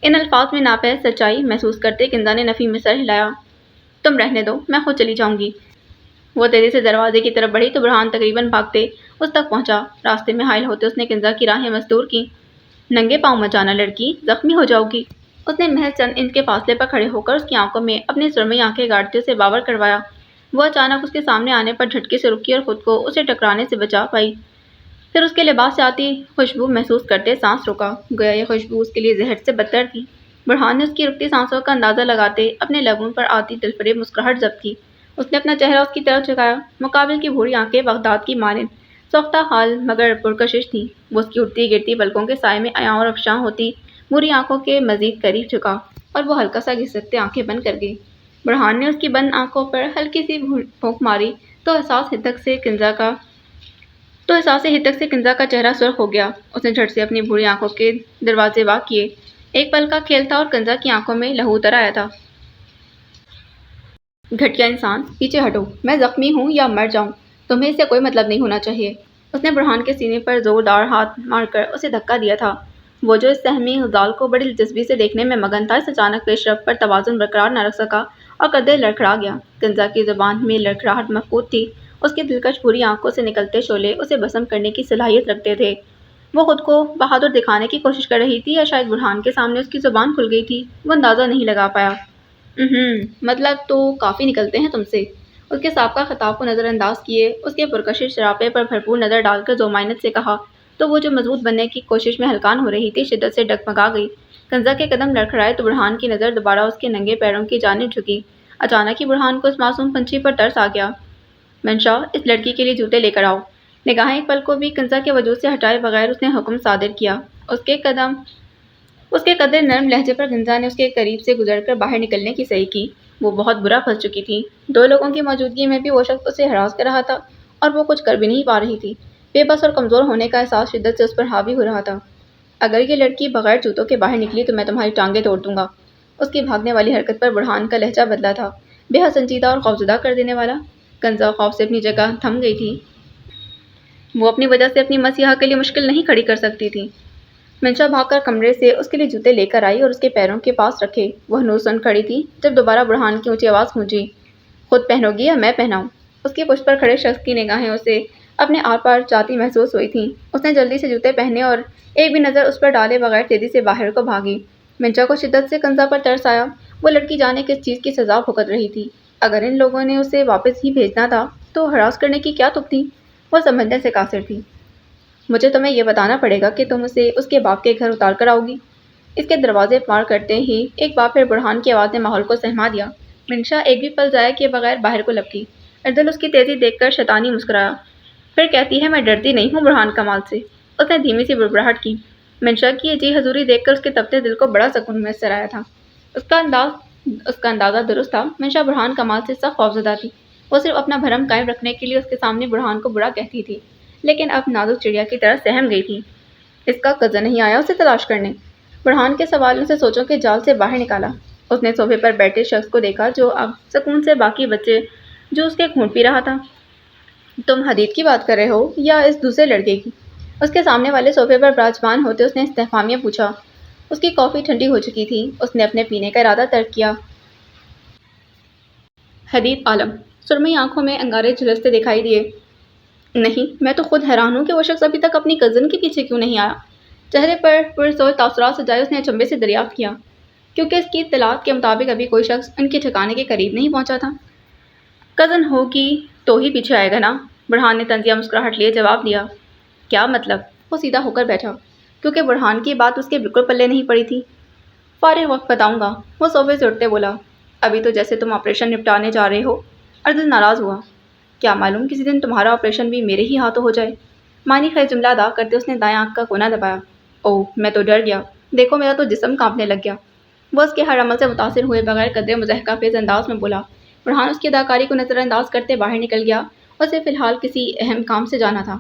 A: ان الفاظ میں ناپید سچائی محسوس کرتے کنزا نے نفی میں سر ہلایا۔ تم رہنے دو، میں خود چلی جاؤں گی۔ وہ تیزی سے دروازے کی طرف بڑھی تو برہان تقریباً بھاگتے اس تک پہنچا۔ راستے میں حائل ہوتے اس نے کنزا کی راہیں مستور کی۔ ننگے پاؤں مت جانا لڑکی، زخمی ہو جاؤ گی۔ اس نے محض چند انچ کے فاصلے پر کھڑے ہو کر اس کی آنکھوں میں اپنی سرمئی آنکھیں گاڑتے اسے باور کروایا۔ وہ اچانک اس کے سامنے آنے پر جھٹکے سے رکی اور خود کو اسے ٹکرانے سے بچا پائی، پھر اس کے لباس سے آتی خوشبو محسوس کرتے سانس روکا، گویا یہ خوشبو اس کے لیے زہر سے بدتر تھی۔ برہان نے اس کی رکتی سانسوں کا اندازہ لگاتے اپنے لبوں پر آتی دلفریب مسکراہٹ ضبط کی۔ اس نے اپنا چہرہ اس کی طرف جھکایا۔ مقابل کی بھوری آنکھیں بغداد کی مانند سوختہ حال مگر پرکشش تھیں۔ وہ اس کی اٹھتی گرتی پلکوں کے سائے میں عیاں اور افشاں ہوتی بھوری آنکھوں کے مزید قریب جھکا اور وہ ہلکا سا گھسٹتے آنکھیں بند کر گئی۔ برہان نے اس کی بند آنکھوں پر ہلکی سی پھونک ماری تو حساس حدق سے کنزا کا تو احساس ہتک سے کنزا کا چہرہ سرخ ہو گیا۔ اس نے جھٹ سے اپنی بھوری آنکھوں کے دروازے وا کیے۔ ایک پل کا کھیل تھا اور کنزا کی آنکھوں میں لہو اتر آیا تھا۔ گھٹیا انسان، پیچھے ہٹو، میں زخمی ہوں یا مر جاؤں، تمہیں اس سے کوئی مطلب نہیں ہونا چاہیے۔ اس نے برہان کے سینے پر زوردار ہاتھ مار کر اسے دھکا دیا تھا۔ وہ جو اس سہمی غزال کو بڑی دلچسپی سے دیکھنے میں مگن تھا، اس اچانک پیش رفت پر توازن برقرار نہ رکھ سکا اور قدرے لڑکھڑا گیا۔ کنزا کی زبان میں لڑکھڑاہٹ مفقود تھی۔ اس کی دلکش بھوری آنکھوں سے نکلتے شعلے اسے بھسم کرنے کی صلاحیت رکھتے تھے۔ وہ خود کو بہادر دکھانے کی کوشش کر رہی تھی یا شاید برہان کے سامنے اس کی زبان کھل گئی تھی، وہ اندازہ نہیں لگا پایا۔ مطلب تو کافی نکلتے ہیں تم سے۔ اس کے سابقہ خطاب کو نظر انداز کیے، اس کے پرکشش شراپے پر بھرپور نظر ڈال کر ذومعنت سے کہا تو وہ جو مضبوط بننے کی کوشش میں ہلکان ہو رہی تھی شدت سے ڈگمگا گئی۔ کنزا کے قدم لڑکھڑائے تو برہان کی نظر دوبارہ اس کے ننگے پیروں کی جانب جھکی۔ اچانک ہی برہان کو اس معصوم پنچھی پر ترس آ گیا۔ منشا، اس لڑکی کے لیے جوتے لے کر آؤ۔ نگاہیں ایک پل کو بھی کنزا کے وجود سے ہٹائے بغیر اس نے حکم صادر کیا۔ اس کے قدر نرم لہجے پر کنزا نے اس کے قریب سے گزر کر باہر نکلنے کی صحیح کی۔ وہ بہت برا پھنس چکی تھی۔ دو لوگوں کی موجودگی میں بھی وہ شخص اسے ہراس کر رہا تھا اور وہ کچھ کر بھی نہیں پا رہی تھی۔ بے بس اور کمزور ہونے کا احساس شدت سے اس پر حاوی ہو رہا تھا۔ اگر یہ لڑکی بغیر جوتوں کے باہر نکلی تو میں تمہاری ٹانگیں توڑ دوں گا۔ اس کی بھاگنے والی حرکت پر برہان کا لہجہ بدلا تھا، بے حد سنجیدہ اور خوفزدہ کر دینے والا۔ کنزا خوف سے اپنی جگہ تھم گئی تھی۔ وہ اپنی وجہ سے اپنی مسیحا کے لیے مشکل نہیں کھڑی کر سکتی تھی۔ منشا بھاگ کر کمرے سے اس کے لیے جوتے لے کر آئی اور اس کے پیروں کے پاس رکھے۔ وہ ہنوز سن کھڑی تھی جب دوبارہ برہان کی اونچی آواز گونجی، خود پہنو گی یا میں پہناؤں؟ اس کی پشت پر کھڑے شخص کی نگاہیں اسے اپنے آر پار جاتی محسوس ہوئی تھیں۔ اس نے جلدی سے جوتے پہنے اور ایک بھی نظر اس پر ڈالے بغیر تیزی سے باہر کو بھاگی۔ منشا کو شدت سے کنزا پر ترس آیا۔ وہ لڑکی جانے کس چیز کی سزا بھگت رہی تھی۔ اگر ان لوگوں نے اسے واپس ہی بھیجنا تھا تو ہراس کرنے کی کیا تک تھی؟ وہ سمجھنے سے قاصر تھی۔ مجھے تمہیں یہ بتانا پڑے گا کہ تم اسے اس کے باپ کے گھر اتار کر آؤ گی۔ اس کے دروازے پار کرتے ہی ایک بار پھر برہان کی آواز نے ماحول کو سہما دیا۔ منشا ایک بھی پل ضائع کیے بغیر باہر کو لپکی۔ اردل اس کی تیزی دیکھ کر شیطانی مسکرایا۔ پھر کہتی ہے میں ڈرتی نہیں ہوں برہان کمال سے۔ اس نے دھیمی سی بڑبڑاہٹ کی۔ منشا کی یہ جی حضوری دیکھ کر اس کے تپتے دل کو بڑا سکون میسر آیا تھا۔ اس کا اندازہ درست تھا۔ منشا برہان کمال سے سخت خوفزدہ تھی۔ وہ صرف اپنا بھرم قائم رکھنے کے لیے اس کے سامنے برہان کو برا کہتی تھی، لیکن اب نازک چڑیا کی طرح سہم گئی تھی۔ اس کا کزن نہیں آیا اسے تلاش کرنے؟ برہان کے سوال نے اسے سوچوں کے جال سے باہر نکالا۔ اس نے صوفے پر بیٹھے شخص کو دیکھا جو اب سکون سے باقی بچے جو اس کے خون پی رہا تھا۔ تم حدید کی بات کر رہے ہو یا اس دوسرے لڑکے کی؟ اس کے سامنے والے صوفے پر براجمان ہوتے اس نے استفہامیہ پوچھا۔ اس کی کافی ٹھنڈی ہو چکی تھی۔ اس نے اپنے پینے کا ارادہ ترک کیا۔ حدید عالم، سرمئی آنکھوں میں انگارے جھلستے دکھائی دیے۔ نہیں، میں تو خود حیران ہوں کہ وہ شخص ابھی تک اپنی کزن کے پیچھے کیوں نہیں آیا۔ چہرے پر پرسوچ تاثرات سجائے اس نے اچنبھے سے دریافت کیا، کیونکہ اس کی اطلاعات کے مطابق ابھی کوئی شخص ان کے ٹھکانے کے قریب نہیں پہنچا تھا۔ کزن ہوگی تو ہی پیچھے آئے گا نا، برہان نے طنزیہ مسکراہٹ لیے جواب دیا۔ کیا مطلب؟ وہ سیدھا ہو کر بیٹھا، کیونکہ برہان کی بات اس کے بالکل پلے نہیں پڑی تھی۔ فارغ وقت بتاؤں گا، وہ صوفے سے اٹھتے بولا۔ ابھی تو جیسے تم آپریشن نپٹانے جا رہے ہو۔ اردل ناراض ہوا۔ کیا معلوم کسی دن تمہارا آپریشن بھی میرے ہی ہاتھوں ہو جائے۔ معنی خیز جملہ ادا کرتے اس نے دائیں آنکھ کا کونا دبایا۔ اوہ، میں تو ڈر گیا، دیکھو میرا تو جسم کانپنے لگ گیا۔ وہ اس کے ہر عمل سے متاثر ہوئے بغیر قدرے مضحکہ خیز انداز میں بولا۔ برہان اس کی اداکاری کو نظر انداز کرتے باہر نکل گیا۔ اسے فی الحال کسی اہم کام سے جانا تھا۔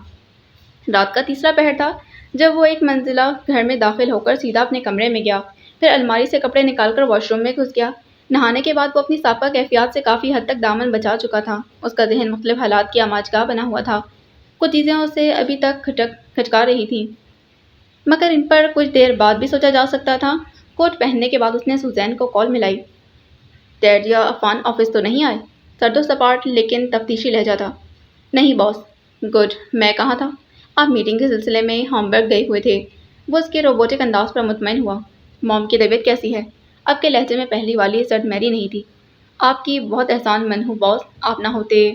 A: رات کا تیسرا پہر تھا جب وہ ایک منزلہ گھر میں داخل ہو کر سیدھا اپنے کمرے میں گیا، پھر الماری سے کپڑے نکال کر واش روم میں گھس گیا۔ نہانے کے بعد وہ اپنی سابقہ کیفیات سے کافی حد تک دامن بچا چکا تھا۔ اس کا ذہن مختلف حالات کی آماجگاہ بنا ہوا تھا۔ کچھ چیزیں اسے ابھی تک کھچکا رہی تھیں، مگر ان پر کچھ دیر بعد بھی سوچا جا سکتا تھا۔ کوٹ پہننے کے بعد اس نے سوزین کو کال ملائی۔ ڈیڈ یا عفان آفس تو نہیں آئے؟ سرد و سپاٹ لیکن تفتیشی لہجہ تھا۔ نہیں باس۔ گڈ، میں کہاں تھا؟ آپ میٹنگ کے سلسلے میں ہامبرگ گئے ہوئے تھے۔ وہ اس کے روبوٹک انداز پر مطمئن ہوا۔ موم کی طبیعت کیسی ہے؟ اب کے لہجے میں پہلی والی سرد میری نہیں تھی۔ آپ کی بہت احسان مند ہوں باس، آپ نہ ہوتے۔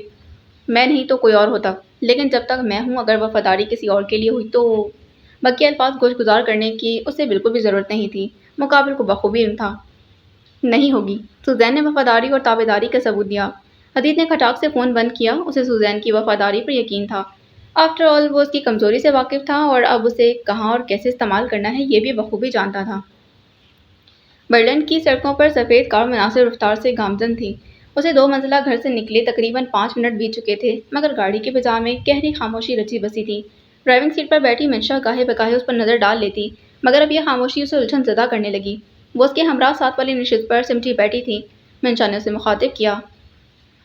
A: میں نہیں تو کوئی اور ہوتا، لیکن جب تک میں ہوں اگر وفاداری کسی اور کے لیے ہوئی تو… بقیہ الفاظ گوش گزار کرنے کی اسے بالکل بھی ضرورت نہیں تھی۔ مقابل کو بخوبی علم تھا۔ نہیں ہوگی، سوزین نے وفاداری اور تابعداری کا ثبوت دیا۔ حدید نے کھٹاک سے فون بند کیا۔ اسے سوزین کی وفاداری پر یقین تھا۔ آفٹر آل وہ اس کی کمزوری سے واقف تھا اور اب اسے کہاں اور کیسے استعمال کرنا ہے یہ بھی بخوبی جانتا تھا۔ برلن کی سڑکوں پر سفید کار مناسب رفتار سے گامزن تھی۔ اسے 2 منزلہ گھر سے نکلے تقریباً 5 منٹ بیت چکے تھے، مگر گاڑی کی فضا میں گہری خاموشی رچی بسی تھی۔ ڈرائیونگ سیٹ پر بیٹھی منشا گاہے بگاہے اس پر نظر ڈال لیتی، مگر اب یہ خاموشی اسے الجھن زدہ کرنے لگی۔ وہ اس کے ہمراہ ساتھ والی نشست پر سمٹی بیٹھی تھی۔ منشا نے اسے مخاطب کیا،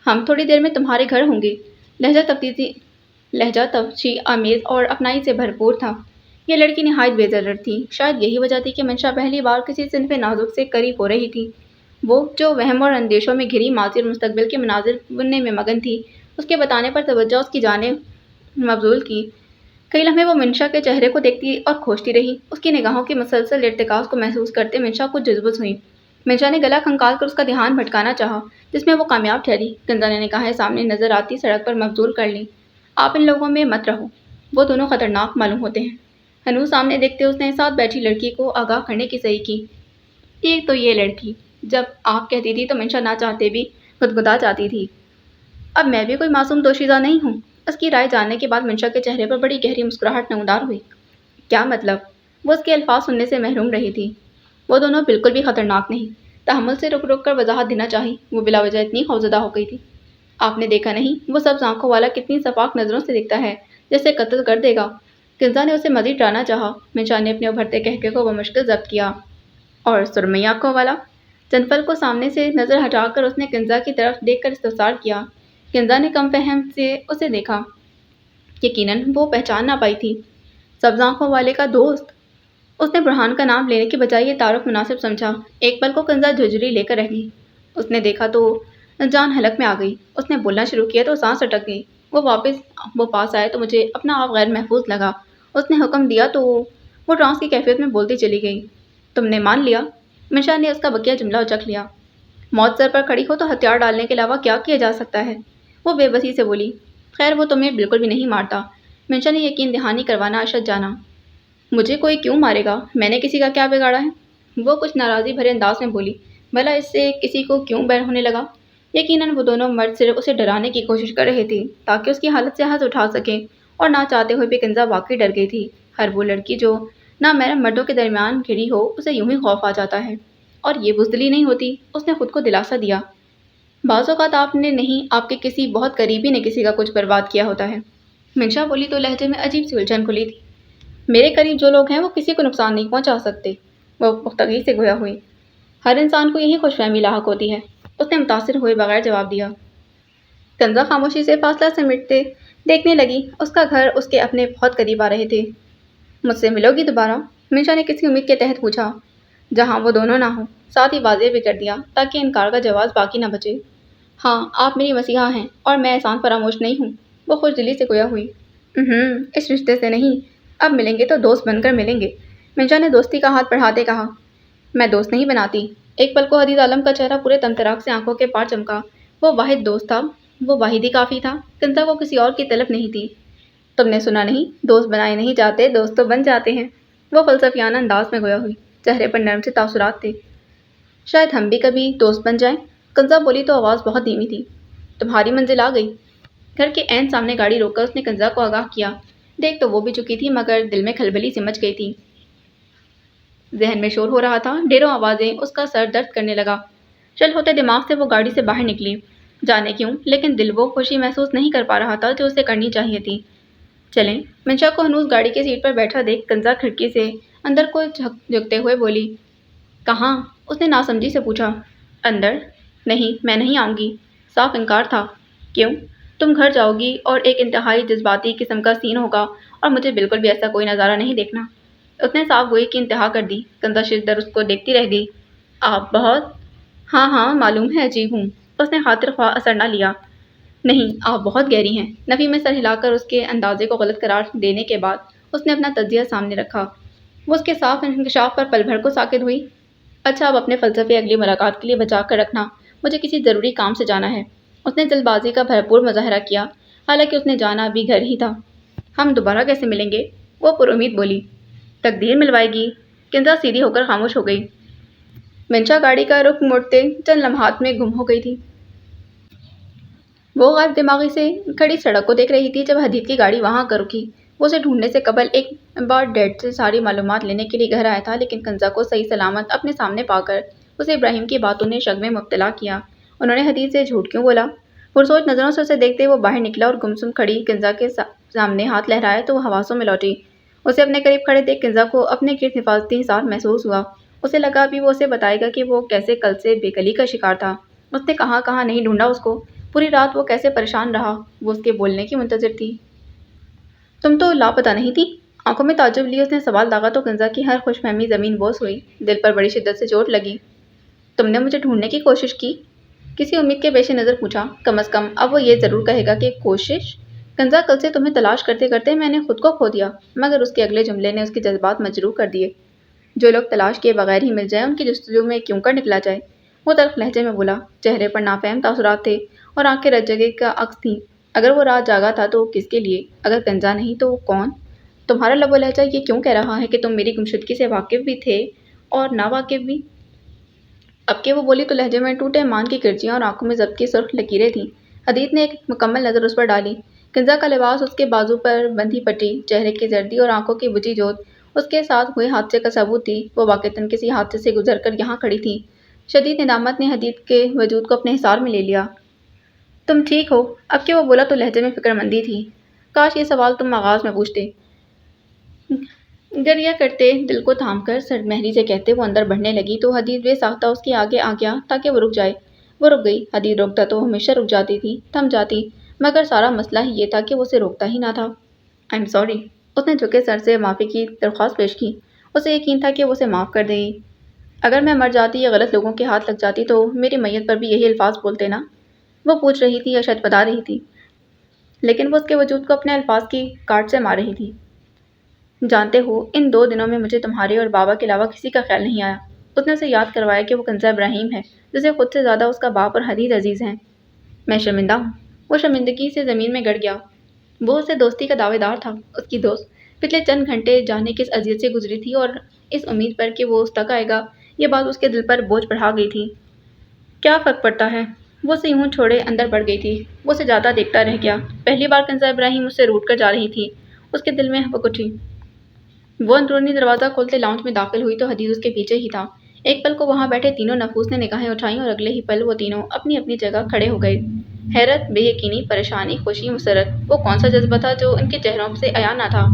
A: ہم تھوڑی دیر میں تمہارے گھر ہوں گے۔ لہجہ تفتیش آمیز اور اپنائی سے بھرپور تھا۔ یہ لڑکی نہایت بے ضرر تھی۔ شاید یہی وجہ تھی کہ منشا پہلی بار کسی صنف نازک سے قریب ہو رہی تھی۔ وہ جو وہم اور اندیشوں میں گھری ماضی اور مستقبل کے مناظر بننے میں مگن تھی، اس کے بتانے پر توجہ اس کی جانب مبذول کی۔ کئی لمحے وہ منشا کے چہرے کو دیکھتی اور کھوجتی رہی۔ اس کی نگاہوں کے مسلسل ارتکاز کو محسوس کرتے منشا کچھ جذبس ہوئی۔ منشا نے گلا کھنگال کر اس کا دھیان بھٹکانا چاہا، جس میں وہ کامیاب ٹھہری۔ کنزا نے نگاہیں سامنے نظر آتی سڑک پر مبذول کر لیں۔ آپ ان لوگوں میں مت رہو، وہ دونوں خطرناک معلوم ہوتے ہیں۔ ہنوز سامنے دیکھتے اس نے ساتھ بیٹھی لڑکی کو آگاہ کرنے کی صحیح کی۔ ایک تو یہ لڑکی، جب آپ کہتی تھی تو منشا نہ چاہتے بھی گدگدا جاتی تھی۔ اب میں بھی کوئی معصوم دوشیزہ نہیں ہوں۔ اس کی رائے جاننے کے بعد منشا کے چہرے پر بڑی گہری مسکراہٹ نمودار ہوئی۔ کیا مطلب؟ وہ اس کے الفاظ سننے سے محروم رہی تھی۔ وہ دونوں بالکل بھی خطرناک نہیں۔ تحمل سے رک رک کر وضاحت دینا چاہی، وہ بلا وجہ اتنی خوفزدہ ہو گئی تھی۔ آپ نے دیکھا نہیں وہ سبز آنکھوں والا کتنی شفاف نظروں سے دیکھتا ہے، جیسے قتل کر دے گا۔ کنزا نے اسے مزید ڈرانا چاہا۔ منشا نے اپنے ابھرتے قہقہے کو بمشکل ضبط کیا۔ اور سرمئی آنکھوں والا؟ چند پل کو سامنے سے نظر ہٹا کر اس نے کنزا کی طرف دیکھ کر استفسار کیا۔ کنزا نے کم فہم سے اسے دیکھا۔ یقیناً وہ پہچان نہ پائی تھی۔ سبز آنکھوں والے کا دوست؟ اس نے برہان کا نام لینے کے بجائے یہ تعارف مناسب سمجھا۔ ایک پل کو کنزا جھجری لے کر رہ گئی۔ اس نے دیکھا تو جان حلق میں آ گئی۔ اس نے بولنا شروع کیا تو سانس اٹک گئی۔ وہ پاس آئے تو مجھے اپنا آپ غیر محفوظ لگا۔ اس نے حکم دیا تو وہ ٹرانس کی کیفیت میں بولتی چلی گئی۔ تم نے مان لیا؟ منشا نے اس کا بقیہ جملہ اچک لیا۔ موت سر پر کھڑی ہو تو ہتھیار ڈالنے کے علاوہ کیا کیا جا سکتا ہے؟ وہ بے بسی سے بولی۔ خیر وہ تمہیں بالکل بھی نہیں مارتا۔ منشا نے یقین دہانی کروانا اشد جانا۔ مجھے کوئی کیوں مارے گا؟ میں نے کسی کا کیا بگاڑا ہے؟ وہ کچھ ناراضی بھرے انداز میں بولی۔ بھلا اس سے کسی کو کیوں بیر ہونے لگا؟ یقیناً وہ دونوں مرد صرف اسے ڈرانے کی کوشش کر رہے تھے تاکہ اس کی حالت سے حظ اٹھا سکیں، اور نہ چاہتے ہوئے بھی کنزا واقعی ڈر گئی تھی۔ ہر وہ لڑکی جو نامحرم مردوں کے درمیان گھری ہو اسے یوں ہی خوف آ جاتا ہے، اور یہ بزدلی نہیں ہوتی۔ اس نے خود کو دلاسا دیا۔ بعض اوقات آپ نے نہیں، آپ کے کسی بہت قریبی نے کسی کا کچھ برباد کیا ہوتا ہے۔ منشا بولی تو لہجے میں عجیب سی الجھن کھلی تھی۔ میرے قریب جو لوگ ہیں وہ کسی کو نقصان نہیں پہنچا سکتے، وہ پختگی سے گویا ہوئی۔ ہر انسان کو یہی خوش فہمی لاحق ہوتی ہے، اس نے متاثر ہوئے بغیر جواب دیا۔ کنزا خاموشی سے فاصلہ سمیٹتے دیکھنے لگی۔ اس کا گھر اس کے اپنے بہت قریب آ رہے تھے۔ مجھ سے ملو گی دوبارہ؟ منشا نے کسی امید کے تحت پوچھا۔ جہاں وہ دونوں نہ ہوں، ساتھ ہی واضح بھی کر دیا تاکہ انکار کا جواز باقی نہ بچے۔ ہاں آپ میری مسیحا ہیں اور میں احسان فراموش نہیں ہوں، وہ خوش دلی سے گویا ہوئی۔ اس رشتے سے نہیں، اب ملیں گے تو دوست بن کر ملیں گے، منشا نے دوستی کا ہاتھ بڑھاتے کہا۔ میں دوست نہیں بناتی۔ ایک پل کو حدید عالم کا چہرہ پورے طمطراق سے آنکھوں کے پار چمکا۔ وہ واحد دوست تھا، وہ واحد ہی کافی تھا۔ کنزا کو کسی اور کی طلب نہیں تھی۔ تم نے سنا نہیں، دوست بنائے نہیں جاتے، دوست تو بن جاتے ہیں، وہ فلسفیانہ انداز میں گویا ہوئی۔ چہرے پر نرم سے تاثرات تھے۔ شاید ہم بھی کبھی دوست بن جائیں، کنزا بولی تو آواز بہت دھیمی تھی۔ تمہاری منزل آ گئی؟ گھر کے عین سامنے گاڑی روک کر اس نے کنزا کو آگاہ کیا۔ دیکھ تو وہ بھی چکی تھی مگر دل میں کھلبلی سی مچ گئی تھی۔ ذہن میں شور ہو رہا تھا، ڈھیروں آوازیں، اس کا سر درد کرنے لگا۔ چل ہوتے دماغ سے وہ گاڑی سے باہر نکلی۔ جانے کیوں لیکن دل وہ خوشی محسوس نہیں کر پا رہا تھا جو اسے کرنی چاہیے تھی۔ چلیں؟ منشا کو ہنوز گاڑی کی سیٹ پر بیٹھا دیکھ کنزا کھڑکی سے اندر کو جھکتے ہوئے بولی۔ کہاں؟ اس نے ناسمجھی سے پوچھا۔ اندر؟ نہیں میں نہیں آؤں گی، صاف انکار تھا۔ کیوں؟ تم گھر جاؤ گی اور ایک انتہائی جذباتی قسم کا سین ہوگا اور مجھے بالکل بھی ایسا کوئی نظارہ نہیں دیکھنا۔ اس نے صاف گوئی کی انتہا کر دی۔ کنزا شدر اس کو دیکھتی رہ گئی۔ آپ بہت… ہاں معلوم ہے عجیب ہوں، اس نے خاطر خواہ اثر نہ لیا۔ نہیں آپ بہت گہری ہیں۔ نفی میں سر ہلا کر اس کے اندازے کو غلط قرار دینے کے بعد اس نے اپنا تجزیہ سامنے رکھا۔ وہ اس کے صاف انکشاف پر پل بھر کو ساکت ہوئی۔ اچھا اب اپنے فلسفے اگلی ملاقات کے لیے بچا کر رکھنا، مجھے کسی ضروری کام سے جانا ہے۔ اس نے جلد بازی کا بھرپور مظاہرہ کیا، حالانکہ اس نے جانا ابھی گھر ہی تھا۔ ہم دوبارہ کیسے ملیں گے؟ وہ پر امید بولی۔ تقدیر ملوائے گی۔ کنزا سیدھی ہو کر خاموش ہو گئی۔ منشا گاڑی کا رخ موڑتے چند لمحات میں گم ہو گئی تھی۔ وہ غائب دماغی سے کھڑی سڑک کو دیکھ رہی تھی جب حدید کی گاڑی وہاں آ کر رکی۔ وہ اسے ڈھونڈنے سے قبل ایک بار ڈیڈ سے ساری معلومات لینے کے لیے گھر آیا تھا، لیکن کنزا کو صحیح سلامت اپنے سامنے پا کر اسے ابراہیم کی باتوں نے شک میں مبتلا کیا انہوں نے حدید سے جھوٹ کیوں بولا؟ پرسوچ نظروں سے اسے دیکھتے وہ باہر نکلا اور گمسم کھڑی کنزا کے سامنے ہاتھ لہرایا تو وہ حواسوں میں لوٹی۔ اسے اپنے قریب کھڑے دیکھ کنزا کو اپنے گرد حفاظتی حصار محسوس ہوا۔ اسے لگا ابھی وہ اسے بتائے گا کہ وہ کیسے کل سے بے کلی کا شکار تھا۔ اس نے کہاں کہاں نہیں ڈھونڈا اس کو، پوری رات وہ کیسے پریشان رہا، وہ اس کے بولنے کی منتظر تھی۔ تم تو لاپتہ نہیں تھی؟ آنکھوں میں تعجب لیے اس نے سوال داغا تو کنزا کی ہر خوش فہمی زمین بوس ہوئی، دل پر بڑی شدت سے چوٹ لگی۔ تم نے مجھے ڈھونڈنے کی کوشش کی؟ کسی امید کے پیش نظر پوچھا۔ کم از کم اب وہ یہ ضرور کہے گا کہ کوشش؟ کنزا کل سے تمہیں تلاش کرتے کرتے میں نے خود کو کھو دیا، مگر اس کے اگلے جملے نے اس کے جذبات مجروح کر دیے۔ جو لوگ تلاش کیے بغیر ہی مل جائیں ان کی جستجو میں کیوں کر نکلا جائے؟ وہ تلخ لہجے میں بولا، چہرے پر نافہم تاثرات تھے اور آنکھیں رت جگہ کا عکس تھیں۔ اگر وہ رات جاگا تھا تو کس کے لیے؟ اگر کنزا نہیں تو کون؟ تمہارا لب و لہجہ یہ کیوں کہہ رہا ہے کہ تم میری گمشدگی سے واقف بھی تھے اور نا واقف بھی؟ اب کہ وہ بولی تو لہجے میں ٹوٹے مان کی کرچیاں اور آنکھوں میں ضبط کی سرخ لکیریں تھیں۔ حدید نے ایک مکمل نظر اس پر ڈالی۔ کنزا کا لباس، اس کے بازو پر بندھی پٹی، چہرے کی زردی اور آنکھوں کی بجھی جوت اس کے ساتھ ہوئے حادثے کا ثبوت تھی۔ وہ واقعتاً کسی حادثے سے گزر کر یہاں کھڑی تھی۔ شدید ندامت نے حدید کے وجود کو اپنے حصار میں لے لیا۔ تم ٹھیک ہو؟ اب کہ وہ بولا تو لہجے میں فکر مندی تھی۔ کاش یہ سوال تم آغاز میں پوچھتے۔ گریہ کرتے دل کو تھام کر سرد مہری سے کہتے وہ اندر بڑھنے لگی تو حدید بے ساختہ اس کے آگے آ گیا تاکہ وہ رک جائے۔ وہ رک گئی۔ حدید روکتا تو ہمیشہ رک جاتی تھی، تھم جاتی، مگر سارا مسئلہ ہی یہ تھا کہ وہ اسے روکتا ہی نہ تھا۔ I am sorry. اس نے جھکے سر سے معافی کی درخواست پیش کی۔ اسے یقین تھا کہ وہ اسے معاف کر دے گی۔ اگر میں مر جاتی یا غلط لوگوں کے ہاتھ لگ جاتی تو میری میت پر بھی یہی الفاظ بولتے نا؟ وہ پوچھ رہی تھی یا شاید بتا رہی تھی، لیکن وہ اس کے وجود کو اپنے الفاظ کی کاٹ سے مار رہی تھی۔ جانتے ہو ان 2 دنوں میں مجھے تمہارے اور بابا کے علاوہ کسی کا خیال نہیں آیا۔ اس نے اسے یاد کروایا کہ وہ کنزا ابراہیم ہے جسے خود سے زیادہ اس کا باپ اور حدید عزیز ہیں۔ میں شرمندہ ہوں۔ وہ شرمندگی سے زمین میں گڑ گیا۔ وہ اسے دوستی کا دعوے دار تھا۔ اس کی دوست پچھلے چند گھنٹے جانے کس اذیت سے گزری تھی اور اس امید پر کہ وہ اس تک آئے گا، یہ بات اس کے دل پر بوجھ بڑھا گئی تھی۔ کیا فرق پڑتا ہے؟ وہ اسے یوں چھوڑے اندر بڑھ گئی تھی۔ وہ اسے جاتا دیکھتا رہ گیا۔ پہلی بار کنزا ابراہیم اس سے روٹ کر جا رہی تھی۔ اس کے دل میں ہپک اٹھی۔ وہ اندرونی دروازہ کھولتے لاؤنج میں داخل ہوئی تو حدید اس کے پیچھے ہی تھا۔ ایک پل کو وہاں بیٹھے تینوں نفوس نے نگاہیں اٹھائیں اور اگلے ہی پل وہ تینوں اپنی اپنی جگہ کھڑے ہو گئے۔ حیرت، بے یقینی، پریشانی، خوشی، مسرت، وہ کون سا جذبہ تھا جو ان کے چہروں سے عیاں نہ تھا؟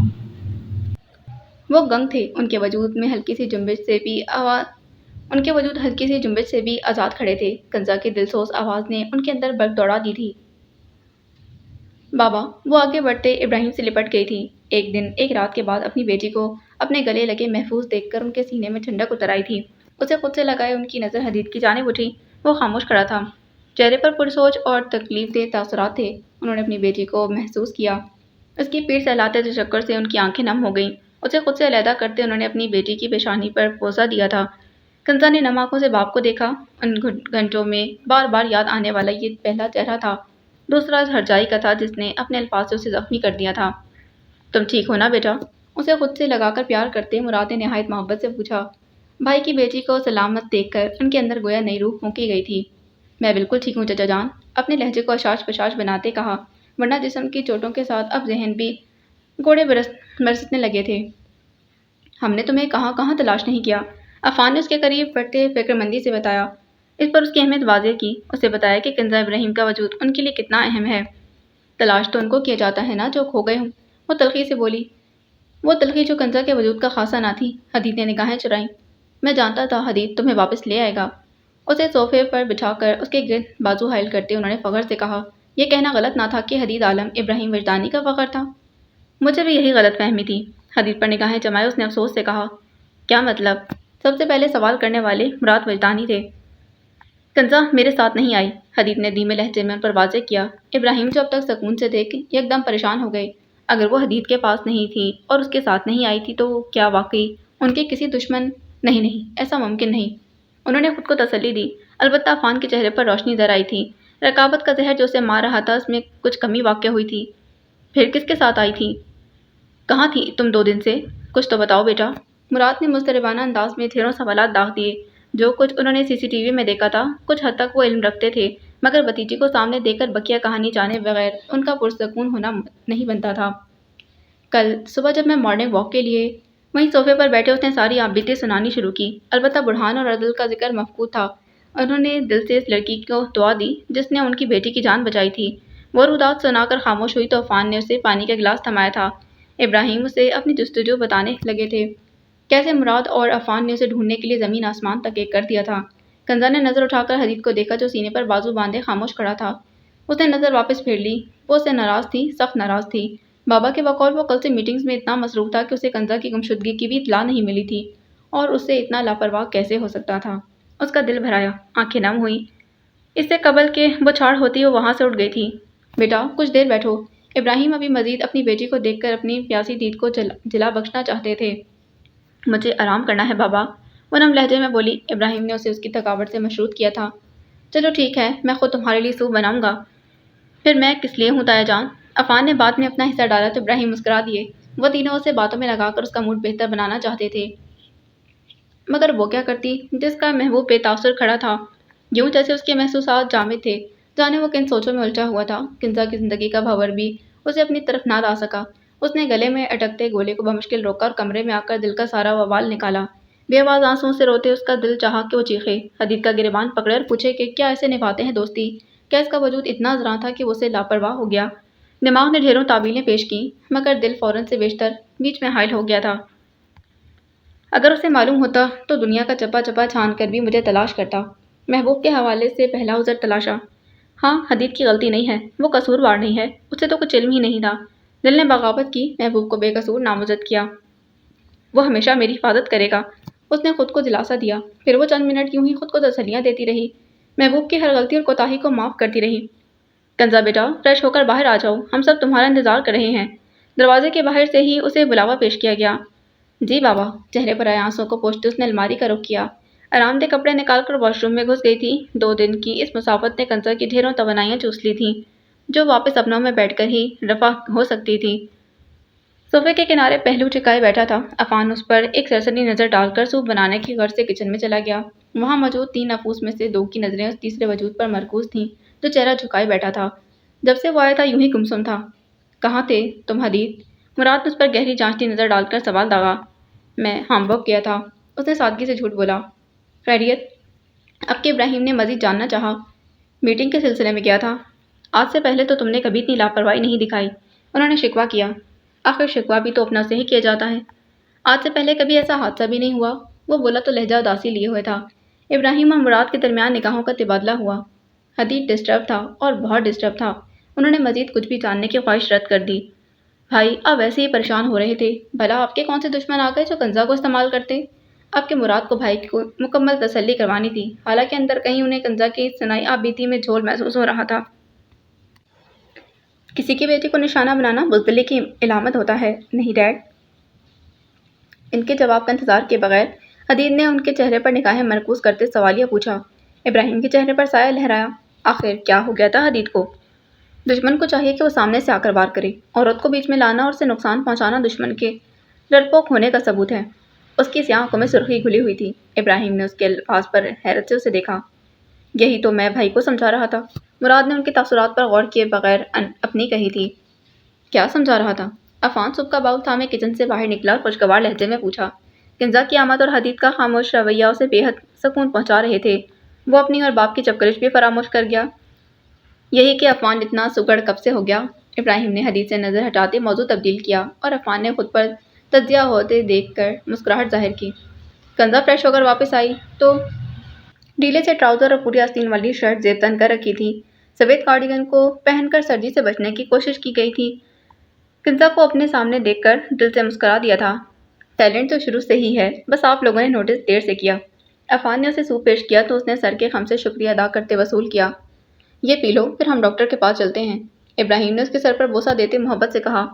A: وہ گنگ تھے، ان کے وجود ہلکی سی جنبش سے بھی آزاد کھڑے تھے۔ کنزا کی دلسوز آواز نے ان کے اندر برق دوڑا دی تھی۔ بابا! وہ آگے بڑھتے ابراہیم سے لپٹ گئی تھی۔ ایک دن ایک رات کے بعد اپنی بیٹی کو اپنے گلے لگے محفوظ دیکھ کر ان کے سینے میں ٹھنڈک اتر آئی تھی۔ اسے خود سے لگائے ان کی نظر حدید کی جانب اٹھی۔ وہ خاموش کھڑا تھا، چہرے پر پرسوچ اور تکلیف دہ تاثرات تھے۔ انہوں نے اپنی بیٹی کو محسوس کیا۔ اس کی پیٹھ سہلاتے تشکر سے ان کی آنکھیں نم ہو گئیں۔ اسے خود سے علیحدہ کرتے انہوں نے اپنی بیٹی کی پیشانی پر بوسہ دیا تھا۔ کنزا نے نم آنکھوں سے باپ کو دیکھا۔ ان گھنٹوں میں بار بار یاد آنے والا یہ پہلا چہرہ تھا۔ دوسرا ہرجائی کا تھا جس نے اپنے الفاظ سے اسے زخمی کر دیا تھا۔ تم ٹھیک ہو نا بیٹا؟ اسے خود سے لگا کر پیار کرتے مراد نے نہایت محبت سے پوچھا۔ بھائی کی بیٹی کو سلامت دیکھ کر ان کے اندر گویا نئی روح پھونکی گئی تھی۔ میں بالکل ٹھیک ہوں چچا جان، اپنے لہجے کو اشاش پشاش بناتے کہا، ورنہ جسم کی چوٹوں کے ساتھ اب ذہن بھی گھوڑے برسنے لگے تھے۔ ہم نے تمہیں کہاں کہاں تلاش نہیں کیا، عفان نے اس کے قریب بڑھتے فکر مندی سے بتایا۔ اس پر اس کی اہمیت واضح کی۔ اسے بتایا کہ کنزا ابراہیم کا وجود ان کے لیے کتنا اہم ہے۔ تلاش تو ان کو کیا جاتا ہے نا جو کھو گئے ہوں، وہ تلخی سے بولی۔ وہ تلخی جو کنزا کے وجود کا خاصہ نہ تھی۔ حدید نے نگاہیں چرائیں۔ میں جانتا تھا حدید تمہیں واپس لے آئے گا۔ اسے صوفے پر بٹھا کر اس کے گرد بازو حائل کرتے انہوں نے فخر سے کہا۔ یہ کہنا غلط نہ تھا کہ حدید عالم ابراہیم وجدانی کا فخر تھا؟ مجھے بھی یہی غلط فہمی تھی۔ حدید پر نگاہیں جمائے اس نے افسوس سے کہا۔ کیا مطلب؟ سب سے پہلے سوال کرنے والے مراد وجدانی تھے۔ کنزا میرے ساتھ نہیں آئی، حدید نے دھیمے لہجے میں ان پر واضح کیا۔ ابراہیم جو اب تک سکون سے دیکھ یکدم پریشان ہو گئے۔ اگر وہ حدید کے پاس نہیں تھی اور اس کے ساتھ نہیں آئی تھی تو کیا واقعی ان کے کسی دشمن؟ نہیں، ایسا ممکن نہیں۔ انہوں نے خود کو تسلی دی۔ البتہ عفان کے چہرے پر روشنی در آئی تھی۔ رقابت کا زہر جو اسے مار رہا تھا اس میں کچھ کمی واقع ہوئی تھی۔ پھر کس کے ساتھ آئی تھی؟ کہاں تھی تم 2 دن سے؟ کچھ تو بتاؤ بیٹا۔ مراد نے مضطربانہ انداز میں ڈھیروں سوالات داغ دیے۔ جو کچھ انہوں نے سی سی ٹی وی میں دیکھا تھا کچھ حد تک وہ علم رکھتے تھے، مگر بھتیجی کو سامنے دیکھ کر بقیہ کہانی جانے بغیر ان کا پرسکون ہونا نہیں بنتا تھا۔ کل صبح جب میں مارننگ واک کے لیے وہیں صوفے پر بیٹھے اس نے ساری آپ بیتی سنانی شروع کی۔ البتہ برہان اور عدل کا ذکر مفقود تھا۔ انہوں نے دل سے اس لڑکی کو دعا دی جس نے ان کی بیٹی کی جان بچائی تھی۔ وہ رودات سنا کر خاموش ہوئی تو عفان نے اسے پانی کا گلاس تھمایا تھا۔ ابراہیم اسے اپنی جستجو بتانے لگے تھے، کیسے مراد اور عفان نے اسے ڈھونڈنے کے لیے زمین آسمان تک ایک کر دیا تھا۔ کنزا نے نظر اٹھا کر حدید کو دیکھا جو سینے پر بازو باندھے خاموش کھڑا تھا۔ اس نے نظر واپس پھیر لی۔ وہ اس سے ناراض تھی، سخت ناراض تھی۔ بابا کے بقول وہ کل سے میٹنگز میں اتنا مصروف تھا کہ اسے کنزا کی گمشدگی کی بھی اطلاع نہیں ملی تھی، اور اس سے اتنا لاپرواہ کیسے ہو سکتا تھا؟ اس کا دل بھرایا، آنکھیں نم ہوئیں۔ اس سے قبل کہ وہ چھاڑ ہوتی وہ وہاں سے اٹھ گئی تھی۔ بیٹا کچھ دیر بیٹھو۔ ابراہیم ابھی مزید اپنی بیٹی کو دیکھ کر اپنی پیاسی دید کو جلا بخشنا چاہتے تھے۔ مجھے آرام کرنا ہے بابا، وہ نم لہجے میں بولی۔ ابراہیم نے اسے اس کی تھکاوٹ سے مشروط کیا تھا۔ چلو ٹھیک ہے، میں خود تمہارے لیے سوپ بناؤں گا۔ پھر میں کس لیے ہوں تایا جان؟ عفان نے بات میں اپنا حصہ ڈالا تو ابراہیم مسکرا دیے۔ وہ تینوں اسے باتوں میں لگا کر اس کا موڈ بہتر بنانا چاہتے تھے، مگر وہ کیا کرتی جس کا محبوب بے تاثر کھڑا تھا، یوں جیسے اس کے محسوسات جامد تھے۔ جانے وہ کن سوچوں میں الجھا ہوا تھا۔ کنزا کی زندگی کا بھنور بھی اسے اپنی طرف نہ لا سکا۔ اس نے گلے میں اٹکتے گولے کو بمشکل روکا اور کمرے میں آ کر دل کا سارا وبال نکالا۔ بے آواز آنسوؤں سے روتے اس کا دل چاہا کہ وہ چیخے، حدید کا گریبان پکڑے اور پوچھے کہ کیا ایسے نبھاتے ہیں دوستی؟ کیا اس کا وجود اتنا زراں تھا کہ وہ اسے لاپرواہ ہو گیا؟ دماغ نے ڈھیروں تعویلیں پیش کیں، مگر دل فوراً سے بیشتر بیچ میں حائل ہو گیا تھا۔ اگر اسے معلوم ہوتا تو دنیا کا چپا چپا چھان کر بھی مجھے تلاش کرتا۔ محبوب کے حوالے سے پہلا عذر تلاشا۔ ہاں، حدید کی غلطی نہیں ہے، وہ قصوروار نہیں ہے، اسے تو کچھ علم ہی نہیں تھا۔ دل نے بغاوت کی، محبوب کو بے قصور نامزد کیا۔ وہ ہمیشہ میری حفاظت کرے گا، اس نے خود کو دلاسا دیا۔ پھر وہ چند منٹ یوں ہی خود کو تسلیاں دیتی رہی، محبوب کی ہر غلطی اور کوتاہی کو معاف کرتی رہی۔ کنزا بیٹا فریش ہو کر باہر آ جاؤ، ہم سب تمہارا انتظار کر رہے ہیں۔ دروازے کے باہر سے ہی اسے بلاوا پیش کیا گیا۔ جی بابا، چہرے پر آئے آنسوؤں کو پوچھتے اس نے الماری کا رخ کیا۔ آرام دہ کپڑے نکال کر واش روم میں گھس گئی تھی۔ 2 دن کی اس مسافت نے کنزا کی ڈھیروں توانائیاں چوس لی تھیں، جو واپس اپنوں میں بیٹھ کر ہی رفع ہو سکتی تھی۔ صوفے کے کنارے پہلو ٹھکائے بیٹھا تھا۔ عفان اس پر ایک سرسری نظر ڈال کر سوپ بنانے کی غرض سے کچن میں چلا گیا۔ وہاں موجود 3 نفوس میں سے 2 کی نظریں اس تیسرے وجود پر مرکوز تھیں جو چہرہ جھکائے بیٹھا تھا۔ جب سے وہ آیا تھا یوں ہی گمسم تھا۔ کہاں تھے تم حدید؟ مراد نے اس پر گہری جانچتی نظر ڈال کر سوال داغا۔ میں ہامبرگ گیا تھا، اس نے سادگی سے جھوٹ بولا۔ خیریت؟ اب کہ ابراہیم نے مزید جاننا چاہا۔ میٹنگ کے سلسلے میں گیا تھا۔ آج سے پہلے تو تم نے کبھی اتنی لاپرواہی نہیں دکھائی، انہوں نے شکوہ کیا۔ آخر شکوہ بھی تو اپنا سے ہی کیا جاتا ہے۔ آج سے پہلے کبھی ایسا حادثہ بھی نہیں ہوا، وہ بولا تو لہجہ اداسی لیے ہوئے تھا۔ ابراہیم اور مراد کے درمیان نگاہوں کا تبادلہ ہوا۔ حدید ڈسٹرب تھا اور بہت ڈسٹرب تھا۔ انہوں نے مزید کچھ بھی جاننے کی خواہش رد کر دی۔ بھائی آپ ویسے ہی پریشان ہو رہے تھے، بھلا آپ کے کون سے دشمن آ گئے جو کنزا کو استعمال کرتے؟ آپ کے مراد کو بھائی کو مکمل تسلی کروانی تھی، حالانکہ اندر کہیں انہیں کنزا کی صناعی آپ بیتی میں جھول محسوس ہو رہا تھا۔ کسی کی بیٹی کو نشانہ بنانا بزدلی کی علامت ہوتا ہے، نہیں ڈیڈ؟ ان کے جواب کا انتظار کیے بغیر حدید نے ان کے چہرے پر نگاہیں مرکوز کرتے سوالیہ پوچھا۔ ابراہیم کے چہرے پر سایہ لہرایا۔ آخر کیا ہو گیا تھا حدید کو؟ دشمن کو چاہیے کہ وہ سامنے سے آ کر وار کرے، عورت کو بیچ میں لانا اور اسے نقصان پہنچانا دشمن کے ڈرپوک ہونے کا ثبوت ہے۔ اس کی سیاہ آنکھوں میں سرخی گھلی ہوئی تھی۔ ابراہیم نے اس کے الفاظ پر حیرت سے اسے دیکھا۔ یہی تو میں بھائی کو سمجھا رہا تھا، مراد نے ان کے تاثرات پر غور کیے بغیر اپنی کہی تھی۔ کیا سمجھا رہا تھا؟ عفان سوپ کا باؤل تھامے کچن سے باہر نکلا اور خوشگوار لہجے میں پوچھا۔ کنزا کی آمد اور حدید کا خاموش رویہ اسے بے حد سکون پہنچا رہے تھے۔ وہ اپنی اور باپ کی چپکرش بھی فراموش کر گیا۔ یہی کہ عفان اتنا سگڑ کب سے ہو گیا؟ ابراہیم نے حدید سے نظر ہٹاتے موضوع تبدیل کیا اور عفان نے خود پر تجزیہ ہوتے دیکھ کر مسکراہٹ ظاہر کی۔ کنزا فریش ہو کر واپس آئی تو ڈھیلے سے ٹراؤزر اور پوری آستین والی شرٹ زیب تن کر رکھی تھی۔ سفید کارڈیگن کو پہن کر سردی سے بچنے کی کوشش کی گئی تھی۔ کنزا کو اپنے سامنے دیکھ کر دل سے مسکرا دیا تھا۔ ٹیلنٹ تو شروع سے ہی ہے، بس آپ لوگوں نے نوٹس دیر سے کیا۔ عفان نے اسے سوپ پیش کیا تو اس نے سر کے خم سے شکریہ ادا کرتے وصول کیا۔ یہ پی لو، پھر ہم ڈاکٹر کے پاس چلتے ہیں، ابراہیم نے اس کے سر پر بوسہ دیتے محبت سے کہا۔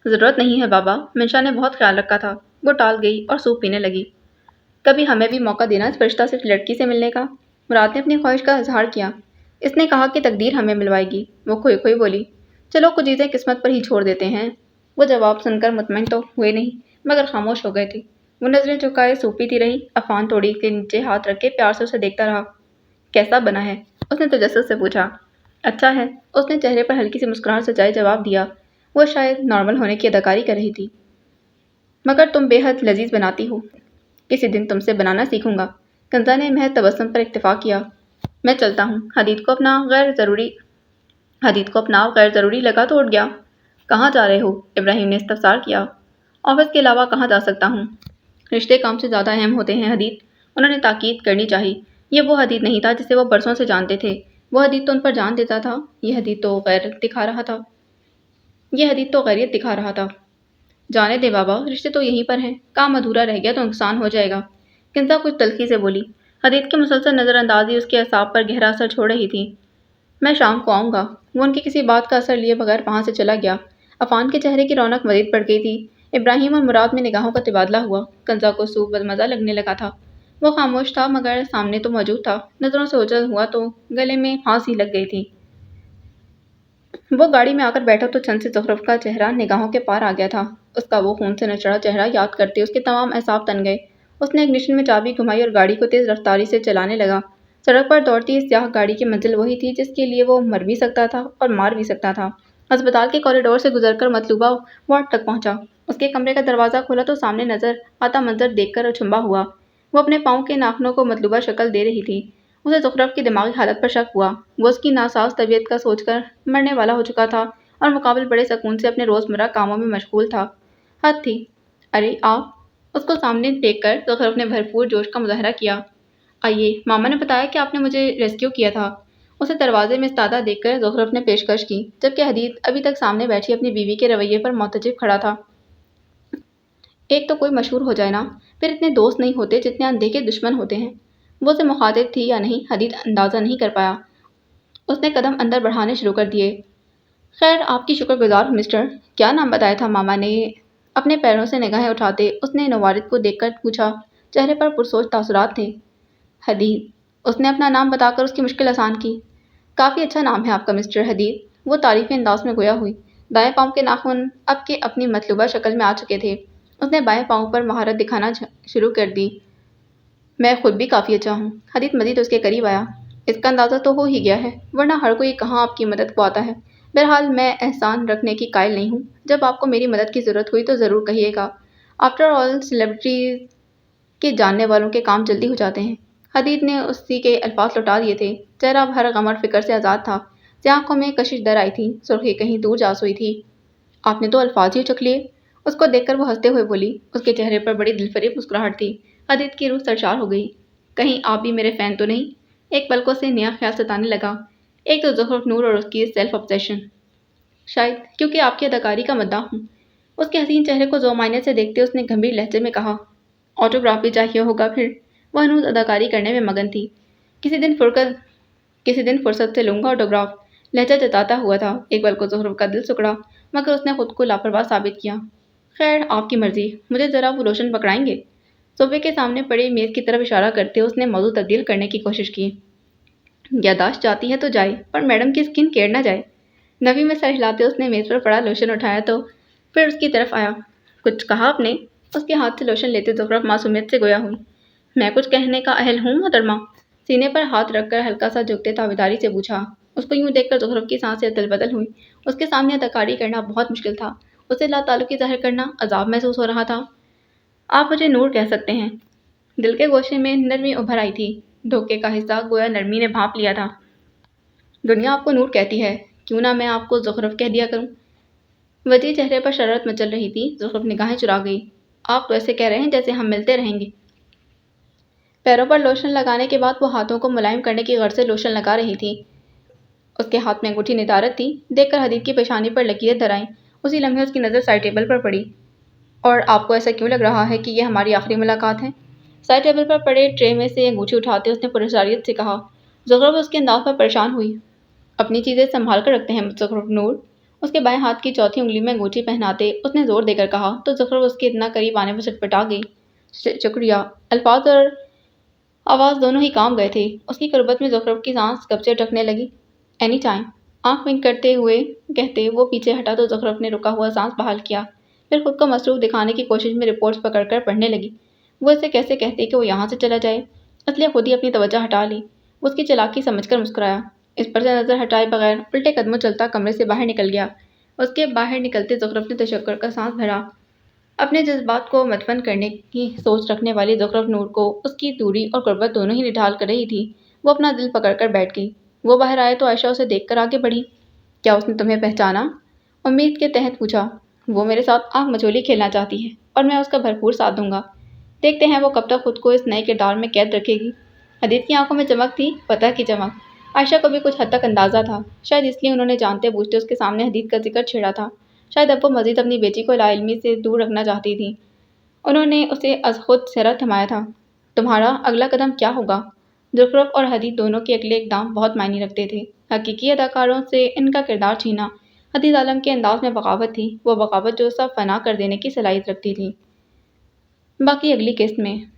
A: ضرورت نہیں ہے بابا، منشا نے بہت خیال رکھا تھا۔ وہ ٹال گئی اور سوپ پینے لگی۔ کبھی ہمیں بھی موقع دینا اس فرشتہ سے لڑکی سے ملنے کا، مراد نے اپنی خواہش کا اظہار کیا۔ اس نے کہا کہ تقدیر ہمیں ملوائے گی، وہ کھوئی کھوئی بولی۔ چلو کچھ چیزیں قسمت پر ہی چھوڑ دیتے ہیں۔ وہ جواب سن کر مطمئن تو ہوئے نہیں، مگر خاموش ہو گئے تھے۔ وہ نظریں جھکائے سوپ پیتی رہی۔ عفان توڑی کے نیچے ہاتھ رکھ کے پیار سے اسے دیکھتا رہا۔ کیسا بنا ہے؟ اس نے تجسس سے پوچھا۔ اچھا ہے، اس نے چہرے پر ہلکی سی مسکراہٹ سجائے جواب دیا۔ وہ شاید نارمل ہونے کی اداکاری کر رہی تھی۔ مگر تم بے حد لذیذ بناتی ہو، کسی دن تم سے بنانا سیکھوں گا۔ کنزا نے محض تبسم پر اکتفا کیا۔ میں چلتا ہوں۔ حدید کو اپنا غیر ضروری لگا تو اٹھ گیا۔ کہاں جا رہے ہو؟ ابراہیم نے استفسار کیا۔ آفس کے علاوہ کہاں جا سکتا ہوں؟ رشتے کام سے زیادہ اہم ہوتے ہیں حدید، انہوں نے تاکید کرنی چاہی۔ یہ وہ حدید نہیں تھا جسے وہ برسوں سے جانتے تھے۔ وہ حدید تو ان پر جان دیتا تھا، یہ حدید تو غیرت دکھا رہا تھا۔ جانے دے بابا، رشتے تو یہیں پر ہیں، کام ادھورا رہ گیا تو نقصان ہو جائے گا۔ کنزا کچھ تلخی سے بولی۔ حدید کی مسلسل نظر اندازی اس کے اعصاب پر گہرا اثر چھوڑ رہی تھی۔ میں شام کو آؤں گا۔ وہ ان کی کسی بات کا اثر لیے بغیر وہاں سے چلا گیا۔ عفان کے چہرے کی رونق مزید بڑھ گئی تھی۔ ابراہیم اور مراد میں نگاہوں کا تبادلہ ہوا۔ کنزا کو سوپ بدمزہ لگنے لگا تھا۔ وہ خاموش تھا مگر سامنے تو موجود تھا۔ نظروں سے اوجھل ہوا تو گلے میں پھانس ہی لگ گئی تھی۔ وہ گاڑی میں آ کر بیٹھا تو چھن سے زخرف کا چہرہ نگاہوں کے پار آ گیا تھا۔ اس کا وہ خون سے نچڑا چہرہ یاد کرتے اس کے تمام اعصاب تن گئے۔ اس نے اگنیشن میں چابی گھمائی اور گاڑی کو تیز رفتاری سے چلانے لگا۔ سڑک پر دوڑتی اس سیاہ گاڑی کی منزل وہی تھی جس کے لیے وہ مر بھی سکتا تھا اور مار بھی سکتا تھا۔ ہسپتال کے کوریڈور سے گزر کر مطلوبہ وارڈ تک پہنچا۔ اس کے کمرے کا دروازہ کھولا تو سامنے نظر آتا منظر دیکھ کر اچنبھا ہوا۔ وہ اپنے پاؤں کے ناخنوں کو مطلوبہ شکل دے رہی تھی۔ اسے زخرف کی دماغی حالت پر شک ہوا۔ وہ اس کی ناساز طبیعت کا سوچ کر مرنے والا ہو چکا تھا اور مقابل بڑے سکون سے اپنے روزمرہ کاموں میں مشغول تھا۔ حد تھی۔ ارے آپ! اس کو سامنے دیکھ کر زخرف نے بھرپور جوش کا مظاہرہ کیا۔ آئیے، ماما نے بتایا کہ آپ نے مجھے ریسکیو کیا تھا۔ اسے دروازے میں استادہ دیکھ کر زخرف نے پیشکش کی، جبکہ حدید ابھی تک سامنے بیٹھی اپنی بیوی کے رویے پر معتجب کھڑا تھا۔ ایک تو کوئی مشہور ہو جائے نا، پھر اتنے دوست نہیں ہوتے جتنے اندیکھے دشمن ہوتے ہیں۔ وہ اسے مخاطب تھی یا نہیں حدید اندازہ نہیں کر پایا۔ اس نے قدم اندر بڑھانے شروع کر دیے۔ خیر، آپ کی شکر گزار ہوں مسٹر۔ کیا نام بتایا تھا ماما نے؟ اپنے پیروں سے نگاہیں اٹھاتے اس نے نوارد کو دیکھ کر پوچھا۔ چہرے پر پرسوچ تاثرات تھے۔ حدید۔ اس نے اپنا نام بتا کر اس کی مشکل آسان کی۔ کافی اچھا نام ہے آپ کا مسٹر حدید، وہ تعریفی انداز میں گویا ہوئی۔ دائیں پاؤں کے ناخن اب کے اپنی مطلوبہ شکل میں آ چکے تھے۔ اس نے بائیں پاؤں پر مہارت دکھانا شروع کر دی۔ میں خود بھی کافی اچھا ہوں۔ حدید مزید اس کے قریب آیا۔ اس کا اندازہ تو ہو ہی گیا ہے، ورنہ ہر کوئی کہاں آپ کی مدد کو آتا ہے۔ بہرحال میں احسان رکھنے کی قائل نہیں ہوں۔ جب آپ کو میری مدد کی ضرورت ہوئی تو ضرور کہیے گا۔ آفٹر آل سیلیبریٹیز کے جاننے والوں کے کام جلدی ہو جاتے ہیں۔ حدید نے اسی کے الفاظ لوٹا دیے تھے۔ چہرہ اب ہر غم اور فکر سے آزاد تھا۔ سیاہ آنکھوں میں کشش در آئی تھی، سرخی کہیں دور جا سوئی تھی۔ آپ نے تو الفاظ ہی چکھ لیے۔ اس کو دیکھ کر وہ ہنستے ہوئے بولی۔ اس کے چہرے پر بڑی دلفریب مسکراہٹ تھی۔ حدید کی روح سرشار ہو گئی۔ کہیں آپ بھی میرے فین تو نہیں؟ ایک پل کو اسے نیا خیال ستانے لگا۔ ایک تو زخرف نور اور اس کی سیلف obsession۔ شاید کیونکہ آپ کی اداکاری کا مداح ہوں۔ اس کے حسین چہرے کو ذومعنی سے دیکھتے اس نے گمبھیر لہجے میں کہا۔ آٹوگراف بھی چاہیے ہوگا پھر؟ وہ ہنوز اداکاری کرنے میں مگن تھی۔ کسی دن فرصت سے لوں گا آٹوگراف، لہجہ جتاتا ہوا تھا۔ ایک پل کو زخرف کا دل سکڑا مگر اس نے خود کو لاپرواہ ثابت کیا۔ خیر، آپ کی مرضی۔ مجھے ذرا وہ لوشن پکڑائیں گے؟ صوفے کے سامنے پڑے میز کی طرف اشارہ کرتے اس نے موضوع تبدیل کرنے کی کوشش کی۔ یادداشت جاتی ہے تو جائے، پر میڈم کی اسکن کیڑ نہ جائے۔ نفی میں سر ہلاتے اس نے میز پر پڑا لوشن اٹھایا تو پھر اس کی طرف آیا۔ کچھ کہا آپ نے؟ اس کے ہاتھ سے لوشن لیتے زخرف معصومیت سے گویا ہوئی۔ میں کچھ کہنے کا اہل ہوں محترمہ؟ سینے پر ہاتھ رکھ کر ہلکا سا جھکتے تابعداری سے پوچھا۔ اس کو یوں دیکھ کر زخرف کی سانسیں ادل بدل ہوئیں۔ اس کے سامنے اداکاری کرنا بہت مشکل تھا۔ اسے لا تعلقی ظاہر کرنا عذاب محسوس ہو رہا تھا۔ آپ مجھے نور کہہ سکتے ہیں۔ دل کے گوشے میں نرمی ابھر آئی تھی۔ دھوکے کا حصہ گویا نرمی نے بھانپ لیا تھا۔ دنیا آپ کو نور کہتی ہے، کیوں نہ میں آپ کو زخرف کہہ دیا کروں؟ وجہ چہرے پر شرارت مچل رہی تھی۔ زخرف نگاہیں چرا گئی۔ آپ تو ایسے کہہ رہے ہیں جیسے ہم ملتے رہیں گے۔ پیروں پر لوشن لگانے کے بعد وہ ہاتھوں کو ملائم کرنے کی غرض سے لوشن لگا رہی تھی۔ اس کے ہاتھ میں انگوٹھی ندارت تھی۔ دیکھ کر حدید کی پیشانی پر لکیریں در آئیں۔ اسی لمحے اس کی نظر سائڈ ٹیبل پر پڑی۔ اور آپ کو ایسا کیوں لگ رہا ہے کہ یہ ہماری آخری ملاقات ہے؟ سائڈ ٹیبل پر پڑے ٹرے میں سے انگوٹھی اٹھاتے اس نے پرسراریت سے کہا۔ زخرف اس کے انداز پر پریشان ہوئی۔ اپنی چیزیں سنبھال کر رکھتے ہیں زخرف نور۔ اس کے بائیں ہاتھ کی چوتھی انگلی میں انگوٹھی پہناتے اس نے زور دے کر کہا تو زخرف اس کے اتنا قریب آنے پر چٹپٹا گئی۔ شکریہ۔ الفاظ اور آواز دونوں ہی کام گئے تھے۔ اس کی قربت میں زخرف کی سانس کب سے اٹکنے لگی۔ Any time. آنکھ ونک کرتے ہوئے کہتے وہ پیچھے ہٹا تو زخرف نے رکا ہوا سانس بحال کیا۔ پھر خود کو مصروف دکھانے کی کوشش میں رپورٹس پکڑ کر پڑھنے لگی۔ وہ اسے کیسے کہتے کہ وہ یہاں سے چلا جائے، اس لیے خود ہی اپنی توجہ ہٹا لی۔ وہ اس کی چالاکی سمجھ کر مسکرایا۔ اس پر سے نظر ہٹائے بغیر الٹے قدموں چلتا کمرے سے باہر نکل گیا۔ اس کے باہر نکلتے زخرف نے تشکر کا سانس بھرا۔ اپنے جذبات کو مدفن کرنے کی سوچ رکھنے والی زخرف نور کو اس کی دوری اور غربت دونوں ہی نڈھال کر رہی تھی۔ وہ اپنا دل پکڑ کر بیٹھ گئی۔ وہ باہر آئے تو عائشہ اسے دیکھ کر آگے بڑھی۔ کیا اس نے تمہیں پہچانا؟ امید کے تحت پوچھا۔ وہ میرے ساتھ آنکھ مچولی کھیلنا چاہتی ہے اور میں اس کا بھرپور ساتھ دوں گا۔ دیکھتے ہیں وہ کب تک خود کو اس نئے کردار میں قید رکھے گی۔ حدید کی آنکھوں میں چمک تھی، فتح کی چمک۔ عائشہ کو بھی کچھ حد تک اندازہ تھا، شاید اس لیے انہوں نے جانتے بوجھتے اس کے سامنے حدید کا ذکر چھیڑا تھا۔ شاید اب وہ مزید اپنی بیٹی کو لا علمی سے دور رکھنا چاہتی تھی۔ انہوں نے اسے از خود سرا تھمایا تھا۔ تمہارا اگلا قدم کیا ہوگا؟ زخرف اور حدید دونوں کے اگلے اقدام بہت معنی رکھتے تھے۔ حقیقی اداکاروں سے ان کا کردار چھینا حدید عالم کے انداز میں بغاوت تھی، وہ بغاوت جو سب فنا کر دینے کی صلاحیت رکھتی تھی۔ باقی اگلی قسط میں۔